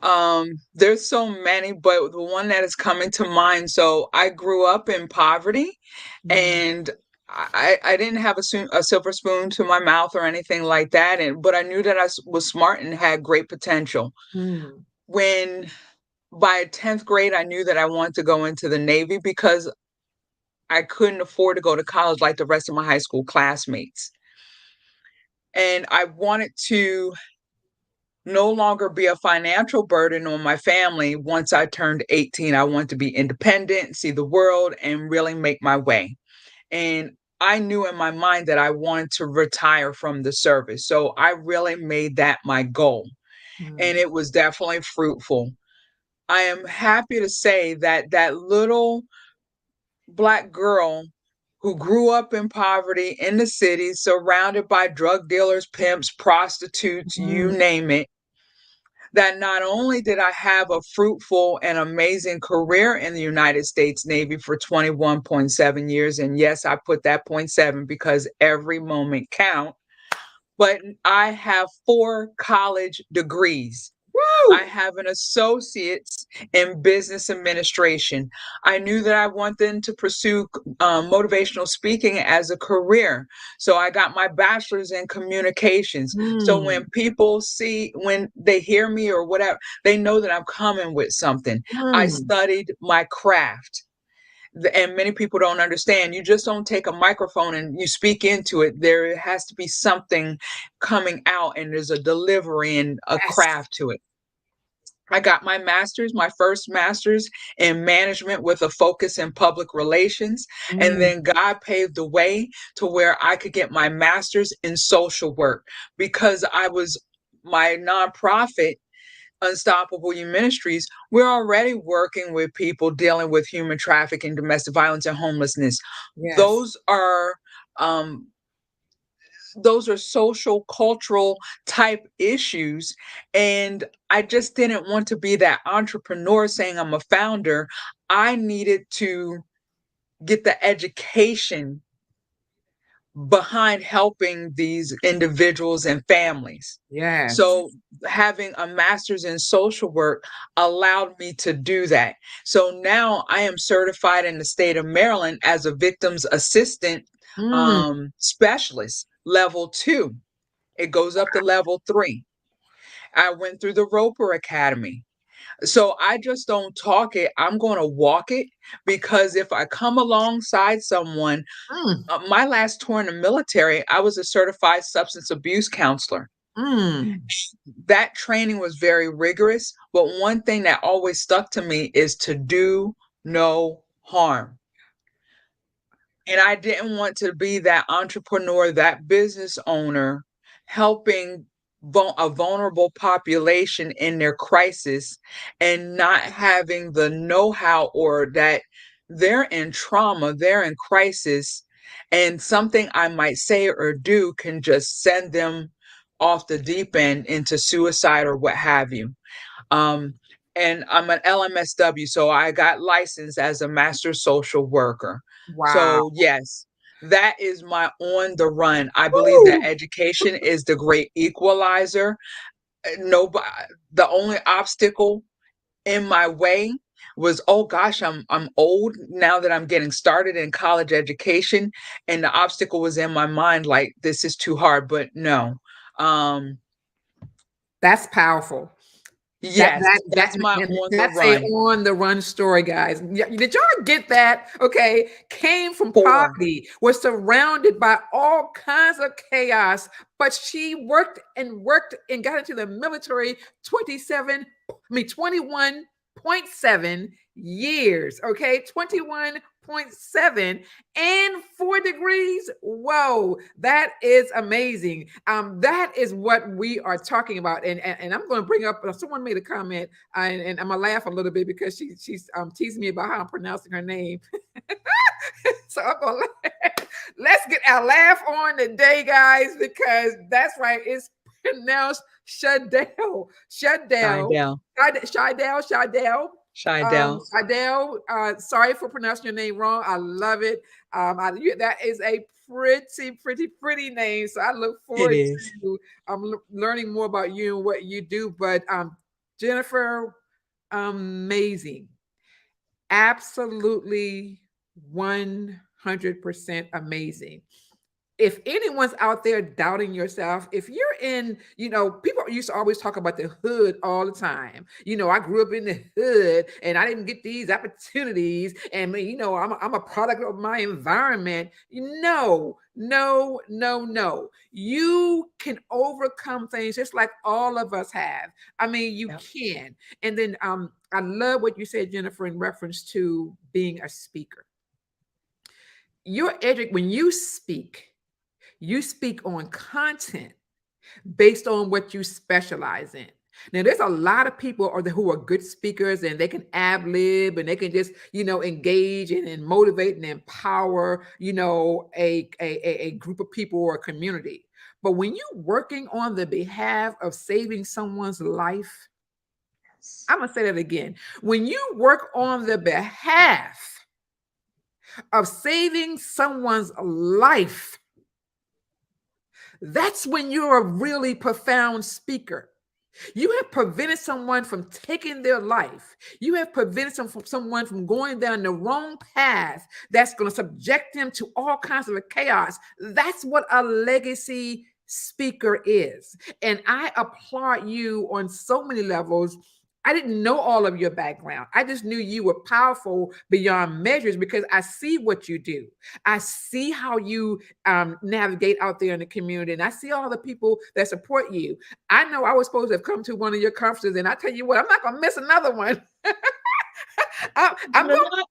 C: There's so many, but the one that is coming to mind. So I grew up in poverty,
B: Mm,
C: and I didn't have a silver spoon to my mouth or anything like that. But I knew that was smart and had great potential.
B: mm,
C: When by 10th grade, I knew that I wanted to go into the Navy because I couldn't afford to go to college like the rest of my high school classmates. And I wanted to no longer be a financial burden on my family. Once I turned 18, I wanted to be independent, see the world, and really make my way. And I knew in my mind that I wanted to retire from the service. So I really made that my goal. And
B: mm,
C: it was definitely fruitful. I am happy to say that that little Black girl who grew up in poverty in the city, surrounded by drug dealers, pimps, prostitutes, you
B: mm.
C: name it, that not only did I have a fruitful and amazing career in the United States Navy for 21.7 years, and yes, I put that point seven because every moment counts, but I have 4 college degrees. I
B: Woo!
C: have an associate's in business administration. I knew that I wanted to pursue motivational speaking as a career. So I got my bachelor's in communications. So when
B: Mm,
C: people when they hear me or whatever, they know that I'm coming with something. I
B: mm.
C: studied my craft. And many people don't understand. You just don't take a microphone and you speak into it. There has to be something coming out, and there's a delivery and a
B: Yes.
C: craft to it. I got my master's, my first master's in management with a focus in public relations. And
B: Mm,
C: then God paved the way to where I could get my master's in social work because my nonprofit, Unstoppable You Ministries, we're already working with people dealing with human trafficking, domestic violence, and homelessness.
B: yes.
C: Those are um, those are social cultural type issues, and I just didn't want to be that entrepreneur saying I'm a founder. I needed to get the education behind helping these individuals and families.
B: Yes.
C: So having a master's in social work allowed me to do that. So now I am certified in the state of Maryland as a victims assistant
B: Mm,
C: specialist, level 2. It goes up to level 3. I went through the Roper Academy. So I just don't talk it. I'm going to walk it because if I come alongside someone,
B: Mm,
C: my last tour in the military, I was a certified substance abuse counselor.
B: mm.
C: That training was very rigorous, but one thing that always stuck to me is to do no harm. And I didn't want to be that entrepreneur, that business owner helping a vulnerable population in their crisis and not having the know-how, or that they're in trauma, they're in crisis, and something I might say or do can just send them off the deep end into suicide or what have you. Um, and I'm an LMSW, so I got licensed as a master social worker.
B: Wow.
C: So yes, that is my on the run. I believe that
B: Woo!
C: education is the great equalizer. Nobody, the only obstacle in my way was, oh gosh, I'm old now that I'm getting started in college education, and the obstacle was in my mind, like this is too hard. But no, um,
B: That's powerful. That
C: yes,
B: that that
C: that's my on the
B: that's a
C: run.
B: on the run story, guys. Did y'all get that? Okay, came from
C: For
B: poverty, was surrounded by all kinds of chaos, but she worked and got into the military 21.7 years. Okay, 21.7 and 4 degrees. Whoa, that is amazing. That is what we are talking about. And I'm going to bring up, someone made a comment, and I'm going to laugh a little bit because she's teasing me about how I'm pronouncing her name. So I'm going to let's get our laugh on today, guys, because that's right. It's pronounced Shadell. Shadell.
C: Shidell,
B: Shidell.
C: Shidell,
B: Shidell, sorry for pronouncing your name wrong. I love it. That is a pretty name. So I look
C: it
B: forward
C: is.
B: to learning more about you and what you do. But Jennifer, amazing, absolutely 100% amazing. If anyone's out there doubting yourself, if you're in, people used to always talk about the hood all the time. I grew up in the hood and I didn't get these opportunities. And, I'm a product of my environment. No, no, no, no. You can overcome things just like all of us have. I mean, you
C: Yep.
B: can. And then I love what you said, Jennifer, in reference to being a speaker. When you speak on content based on what you specialize in. Now, there's a lot of people who are good speakers and they can ad lib and they can just, engage and motivate and empower, a group of people or a community. But when you're working on the behalf of saving someone's life,
C: Yes.
B: I'm going to say that again. When you work on the behalf of saving someone's life, that's when you're a really profound speaker. You have prevented someone from taking their life. You have prevented someone from going down the wrong path that's going to subject them to all kinds of chaos. That's what a legacy speaker is. And I applaud you on so many levels. I didn't know all of your background. I just knew you were powerful beyond measures because I see what you do. I see how you navigate out there in the community, and I see all the people that support you. I know I was supposed to have come to one of your conferences, and I tell you what, I'm not gonna miss another one. I'm
C: You're
B: gonna
C: not.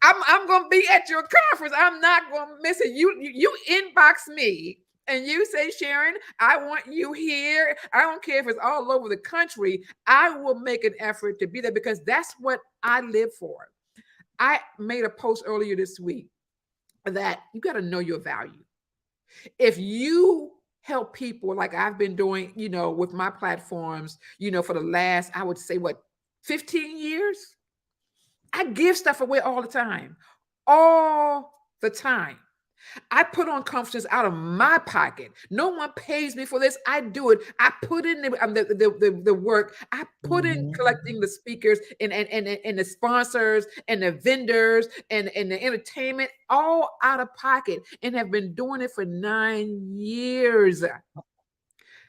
B: I'm gonna be at your conference. I'm not gonna miss it. You inbox me and you say, Sharon, I want you here. I don't care if it's all over the country. I will make an effort to be there because that's what I live for. I made a post earlier this week that you got to know your value. If you help people like I've been doing, with my platforms, for the last, I would say, 15 years, I give stuff away all the time. All the time. I put on conferences out of my pocket. No one pays me for this. I do it. I put in the work. I put in
C: Mhm.
B: collecting the speakers and the sponsors and the vendors and the entertainment all out of pocket and have been doing it for 9 years.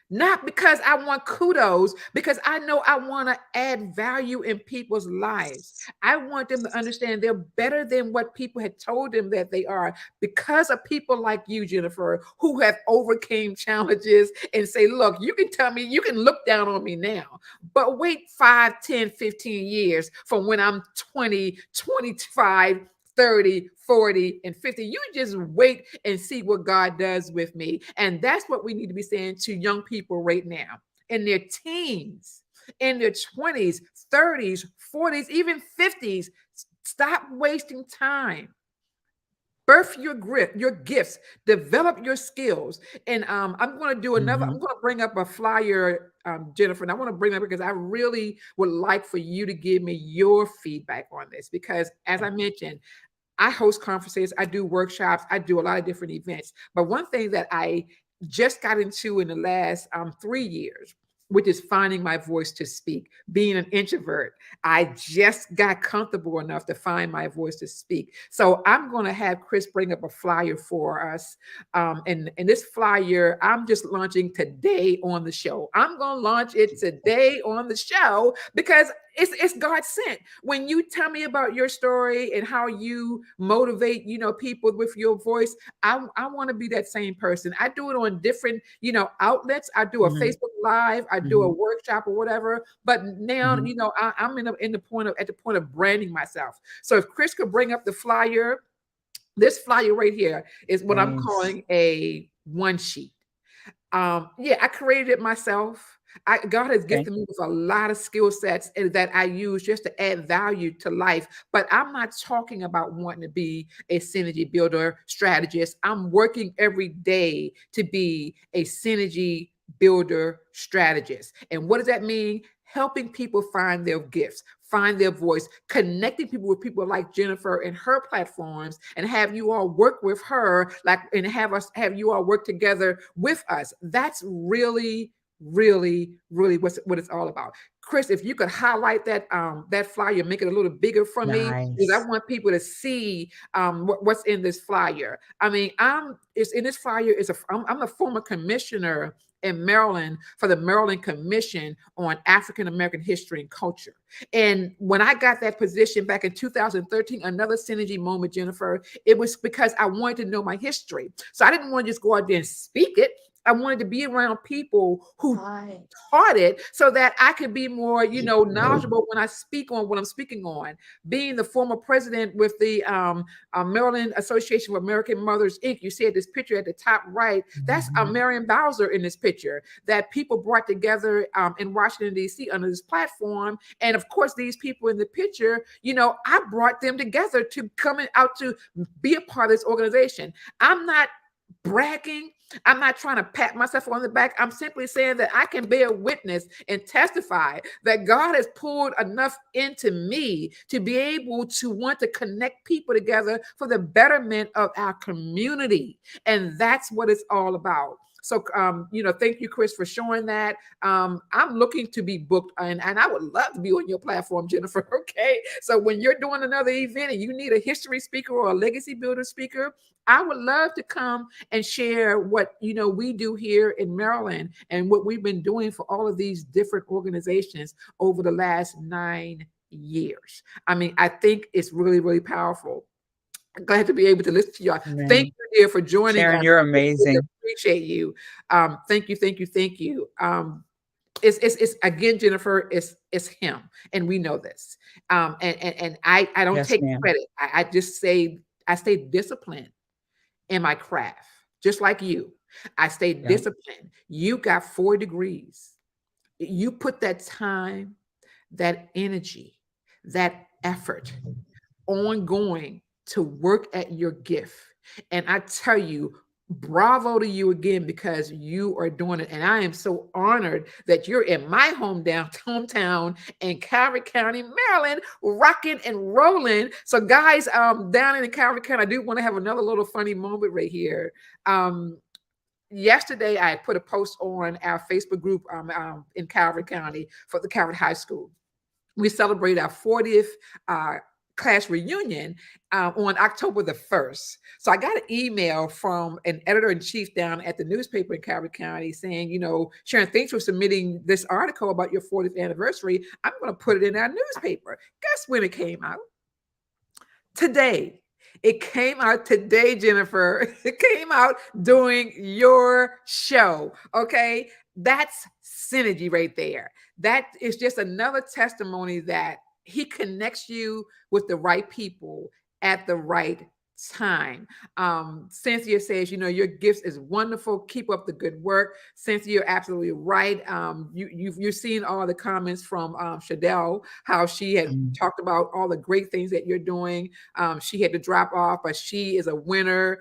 B: Not because I want kudos, because I know I want to add value in people's lives. I want them to understand they're better than what people had told them that they are, because of people like you, Jennifer, who have overcame challenges and say, look, you can tell me, you can look down on me now, but wait 5, 10, 15 years from when I'm 20, 25, 30, 40, and 50. You just wait and see what God does with me. And that's what we need to be saying to young people right now in their teens, in their 20s, 30s, 40s, even 50s. Stop wasting time. Birth your grit, your gifts, develop your skills. And I'm going to do another, I'm
C: Hmm.
B: going to bring up a flyer, Jennifer, and I want to bring up because I really would like for you to give me your feedback on this. Because as I mentioned, I host conferences, I do workshops, I do a lot of different events. But one thing that I just got into in the last 3 years, which is finding my voice to speak, being an introvert. I just got comfortable enough to find my voice to speak. So I'm going to have Chris bring up a flyer for us. And this flyer, I'm just launching today on the show. I'm going to launch it today on the show because it's God sent. When you tell me about your story and how you motivate, people with your voice, I want to be that same person. I do it on different, outlets. I do a
C: Hmm.
B: Facebook Live, I do a
C: Hmm.
B: workshop or whatever. But now,
C: Hmm.
B: I'm in the point of at the point of branding myself. So if Chris could bring up the flyer, this flyer right here is what I'm
C: Nice.
B: calling a one sheet. Yeah, I created it myself. God has
C: Okay.
B: gifted me with a lot of skill sets that I use just to add value to life. But I'm not talking about wanting to be a synergy builder strategist. I'm working every day to be a synergy builder strategist. And what does that mean? Helping people find their gifts, find their voice, connecting people with people like Jennifer and her platforms, and have you all work with her, like, and have you all work together with us. That's really, really, really what it's all about. Chris, if you could highlight that flyer, make it a little bigger for me, because I
C: Nice.
B: want people to see what's in this flyer. I mean, it's in this flyer is I'm a former commissioner in Maryland for the Maryland Commission on African American History and Culture. And when I got that position back in 2013, another synergy moment, Jennifer, it was because I wanted to know my history. So I didn't want to just go out there and speak it. I wanted to be around people who
A: Hi.
B: taught it so that I could be more, knowledgeable when I speak on what I'm speaking on. Being the former president with the Maryland Association of American Mothers, Inc., you see this picture at the top right. That's
C: Hmm.
B: Marion Bowser in this picture that people brought together in Washington, D.C. under this platform. And of course, these people in the picture, I brought them together to come out to be a part of this organization. I'm not bragging. I'm not trying to pat myself on the back. I'm simply saying that I can bear witness and testify that God has poured enough into me to be able to want to connect people together for the betterment of our community. And that's what it's all about. So, thank you, Chris, for showing that. I'm looking to be booked, and I would love to be on your platform, Jennifer. Okay. So, when you're doing another event and you need a history speaker or a legacy builder speaker, I would love to come and share what we do here in Maryland and what we've been doing for all of these different organizations over the last 9 years. I mean, I think it's really, really powerful. Glad to be able to listen to y'all. Thank
C: Amen.
B: you, dear, for joining
C: Sharon,
B: us.
C: you're
B: I really
C: amazing.
B: appreciate you. Thank you, thank you, thank you. It's again, Jennifer, it's him, and we know this. And I don't
C: Yes,
B: take
C: ma'am.
B: credit. I just say I stay disciplined in my craft, just like you. I stay
C: Yeah.
B: disciplined. You got 4 degrees. You put that time, that energy, that effort ongoing to work at your gift. And I tell you, bravo to you again because you are doing it. And I am so honored that you're in my hometown in Calvert County, Maryland, rocking and rolling. So, guys, down in Calvert County, I do want to have another little funny moment right here. Um, Yesterday, I put a post on our Facebook group in Calvert County for the Calvert High School. We celebrate our 40th class reunion on October the 1st. So I got an email from an editor in chief down at the newspaper in Calvert County saying, Sharon, thanks for submitting this article about your 40th anniversary. I'm going to put it in our newspaper. Guess when it came out? Today. It came out today, Jennifer. It came out during your show. Okay. That's synergy right there. That is just another testimony that he connects you with the right people at the right time. Cynthia says, your gifts is wonderful. Keep up the good work. Cynthia, you're absolutely right. You've seen all the comments from Shadell, how she had talked about all the great things that you're doing. She had to drop off, but she is a winner.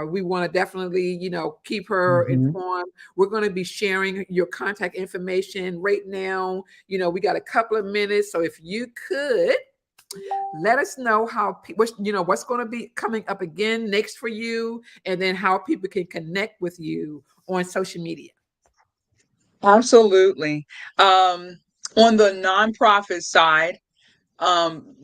B: We want to definitely, keep her informed. We're going to be sharing your contact information right now. We got a couple of minutes. So if you could let us know what's going to be coming up again next for you, and then how people can connect with you on social media.
C: Absolutely. On the nonprofit side, um,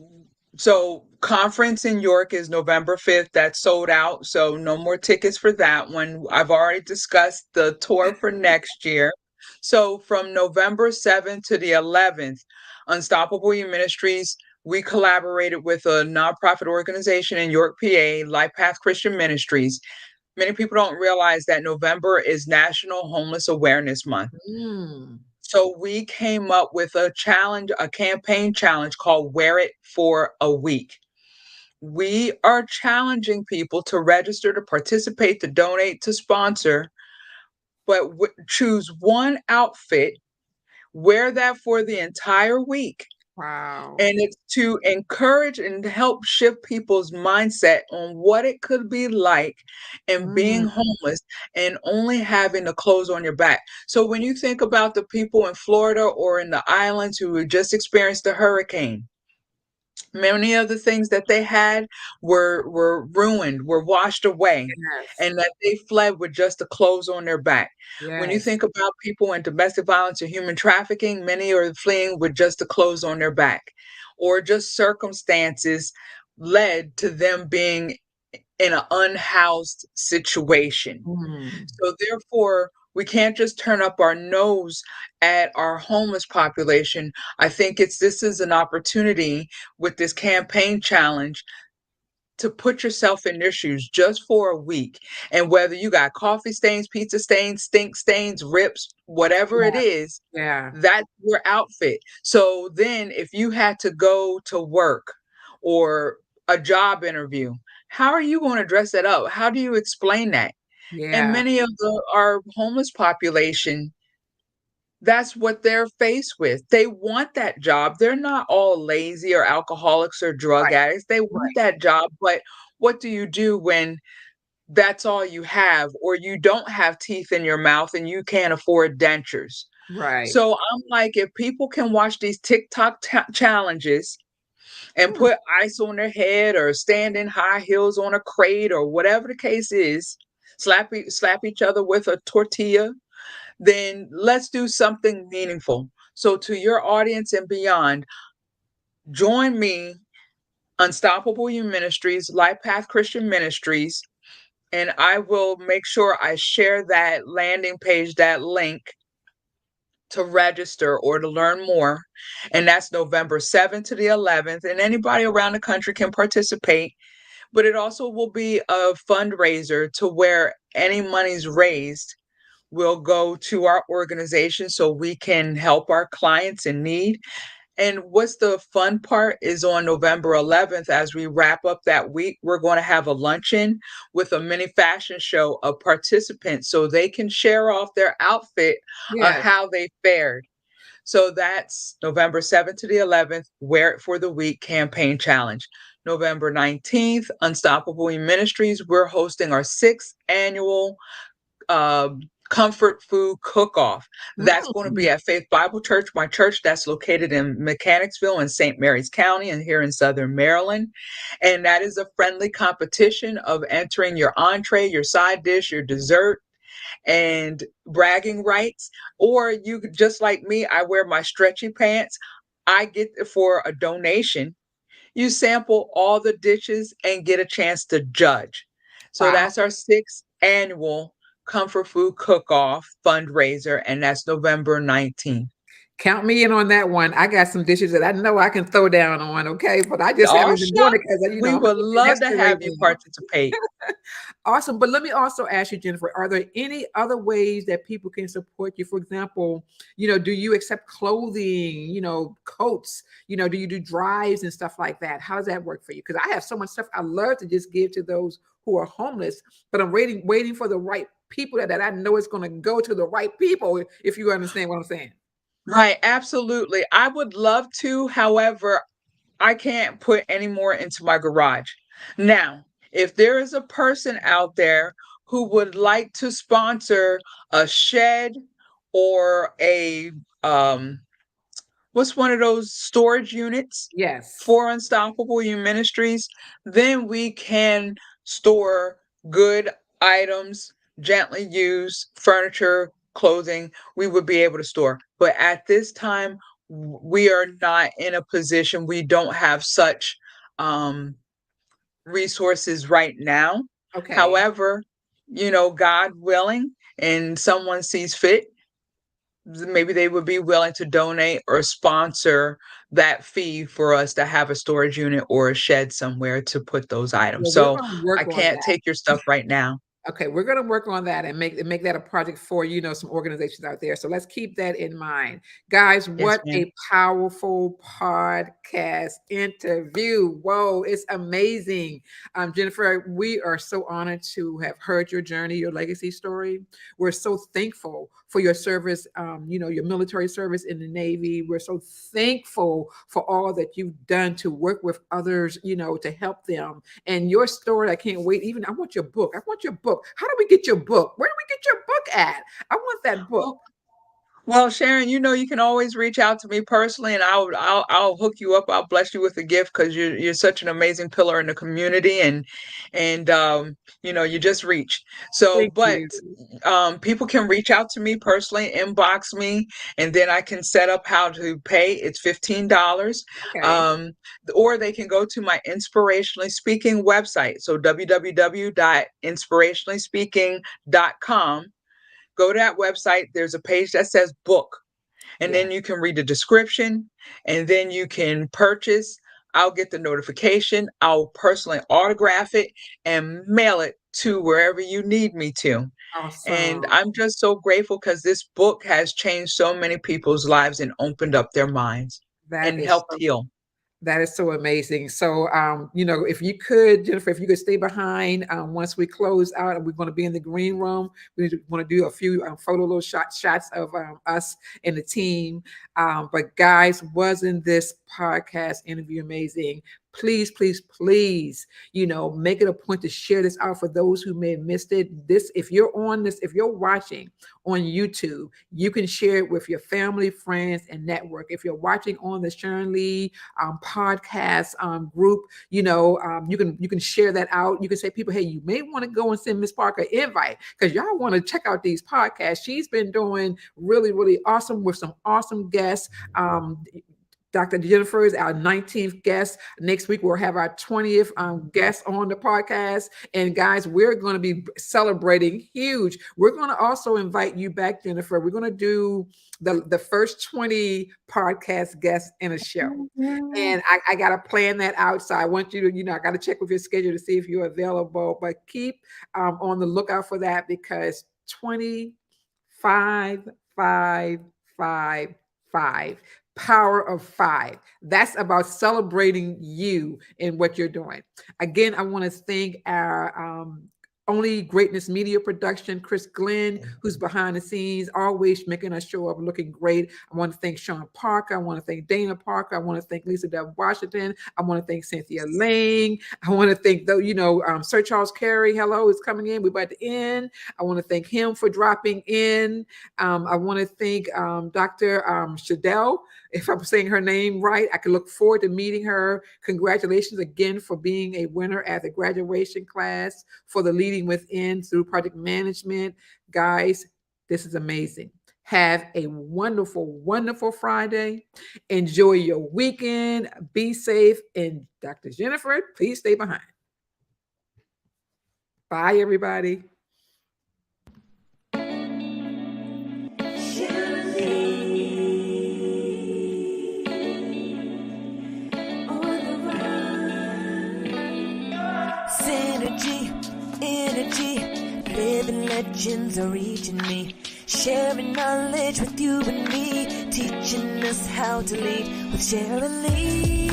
C: so conference in York is November 5th. That's sold out. So no more tickets for that one. I've already discussed the tour for next year. So from November 7th to the 11th, Unstoppable You Ministries, we collaborated with a nonprofit organization in York, PA, Life Path Christian Ministries. Many people don't realize that November is National Homeless Awareness Month.
B: Mm.
C: So we came up with a challenge, a campaign challenge called Wear It for a Week. We are challenging people to register, to participate, to donate, to sponsor, but choose one outfit, wear that for the entire week.
B: Wow.
C: And it's to encourage and help shift people's mindset on what it could be like in being
B: Mm.
C: homeless and only having the clothes on your back. So when you think about the people in Florida or in the islands who had just experienced a hurricane, many of the things that they had were ruined, were washed away,
B: Yes.
C: and that they fled with just the clothes on their back. When you
B: Yes.
C: think about people in domestic violence or human trafficking, many are fleeing with just the clothes on their back, or just circumstances led to them being in an unhoused situation.
B: Mm.
C: So therefore, we can't just turn up our nose at our homeless population. I think this is an opportunity with this campaign challenge to put yourself in their shoes just for a week. And whether you got coffee stains, pizza stains, stink stains, rips, whatever it is,
B: Yeah.
C: that's your outfit. So then if you had to go to work or a job interview, how are you going to dress that up? How do you explain that? And
B: Yeah.
C: many of our homeless population, that's what they're faced with. They want that job. They're not all lazy or alcoholics or drug
B: Right.
C: addicts. They want
B: Right.
C: that job, but what do you do when that's all you have, or you don't have teeth in your mouth and you can't afford dentures?
B: Right.
C: So I'm like, if people can watch these TikTok challenges and
B: Mm.
C: put ice on their head or stand in high heels on a crate or whatever the case is, slap each other with a tortilla, then let's do something meaningful. So, to your audience and beyond, join me, Unstoppable You Ministries, Life Path Christian Ministries, and I will make sure I share that landing page, that link to register or to learn more. And that's November 7th to the 11th. And anybody around the country can participate. But it also will be a fundraiser to where any monies raised will go to our organization so we can help our clients in need. And what's the fun part is on November 11th, as we wrap up that week, we're going to have a luncheon with a mini fashion show of participants so they can share off their outfit of
B: Yes.
C: how they fared. So that's November 7th to the 11th, Wear It for the Week campaign challenge. November 19th, Unstoppable Ministries, we're hosting our 6th annual uh, comfort food cook-off. That's going to
B: Mm.
C: be at Faith Bible Church, my church that's located in Mechanicsville in St. Mary's County and here in Southern Maryland. And that is a friendly competition of entering your entree, your side dish, your dessert, and bragging rights. Or you just like me, I wear my stretchy pants. I get for a donation. you sample all the dishes and get a chance to judge. So
B: Wow.
C: that's our sixth annual Comfort Food Cook Off fundraiser, and that's November 19th.
B: Count me in on that one. I got some dishes that I know I can throw down on, okay? But I just
C: Oh,
B: haven't been doing
C: shucks.
B: it because,
C: We
B: I'm
C: would
B: an
C: love to
B: investor right
C: have you
B: now.
C: participate.
B: Awesome. But let me also ask you, Jennifer, are there any other ways that people can support you? For example, do you accept clothing, coats, do you do drives and stuff like that? How does that work for you? Because I have so much stuff I love to just give to those who are homeless, but I'm waiting for the right people that I know it's going to go to the right people, if you understand what I'm saying.
C: Right, absolutely. I would love to, however, I can't put any more into my garage. Now, if there is a person out there who would like to sponsor a shed or a what's one of those storage units
B: Yes.
C: for Unstoppable You Ministries, then we can store good items, gently used furniture, clothing, we would be able to store. But at this time, we are not in a position, we don't have such um, resources right now.
B: Okay.
C: However, God willing, and someone sees fit, maybe they would be willing to donate or sponsor that fee for us to have a storage unit or a shed somewhere to put those items.
B: Well, we're
C: So
B: going to
C: I
B: work on
C: can't
B: that.
C: take your stuff right now.
B: Okay, we're going to work on that and make that a project for some organizations out there. So let's keep that in mind, guys.
C: Yes,
B: What
C: ma'am.
B: a powerful podcast interview! Whoa, it's amazing, Jennifer. We are so honored to have heard your journey, your legacy story. We're so thankful for your service, your military service in the Navy. We're so thankful for all that you've done to work with others, to help them. And your story, I can't wait. Even I want your book. I want your book. How do we get your book? Where do we get your book at? I want that book.
C: Well, Well, Sharon, you can always reach out to me personally, and I'll hook you up. I'll bless you with a gift because you're such an amazing pillar in the community, and you just reach. So,
B: Thank
C: but
B: you.
C: people can reach out to me personally, inbox me, and then I can set up how to pay. It's $15,
B: Okay.
C: um, or they can go to my Inspirationally Speaking website. So www.inspirationallyspeaking.com. Go to that website. There's a page that says book, and
B: Yeah.
C: then you can read the description, and then you can purchase. I'll get the notification. I'll personally autograph it and mail it to wherever you need me to. And
B: Awesome.
C: I'm just so grateful because this book has changed so many people's lives and opened up their minds
B: That
C: and
B: is
C: helped
B: so
C: heal.
B: That is so amazing. So, if you could, Jennifer, if you could stay behind once we close out, and we're going to be in the green room. We want to do a few photo little shots of us and the team. But guys, wasn't this podcast interview amazing? Please, please, please, make it a point to share this out for those who may have missed it. If you're watching on YouTube, you can share it with your family, friends, and network. If you're watching on the Sharon Lee podcast group, you can share that out. You can say, people, hey, you may want to go and send Miss Parker an invite because y'all want to check out these podcasts. She's been doing really, really awesome with some awesome guests. Dr. Jennifer is our 19th guest. Next week, we'll have our 20th guest on the podcast. And guys, we're going to be celebrating huge. We're going to also invite you back, Jennifer. We're going to do the first 20 podcast guests in a show. And I got to plan that out. So I want you to, I got to check with your schedule to see if you're available. But keep on the lookout for that because 25, 5, 5, 5 power of five. That's about celebrating you and what you're doing. Again, I want to thank our Only Greatness Media Production, Chris Glenn, who's behind the scenes, always making us show up looking great. I want to thank Sean Parker. I want to thank Dana Parker. I want to thank Lisa Dove Washington. I want to thank Cynthia Lang. I want to thank, Sir Charles Carey, hello, is coming in. We're about to end. I want to thank him for dropping in. I want to thank Dr. Shadell. If I'm saying her name right, I can look forward to meeting her. Congratulations again for being a winner at the graduation class for the Leading Within through project management. Guys, this is amazing. Have a wonderful, wonderful Friday. Enjoy your weekend. Be safe. And Dr. Jennifer, please stay behind. Bye, everybody.
A: Synergy, energy, living legends are reaching me. Sharing knowledge with you and me, teaching us how to lead with Sharon Lee.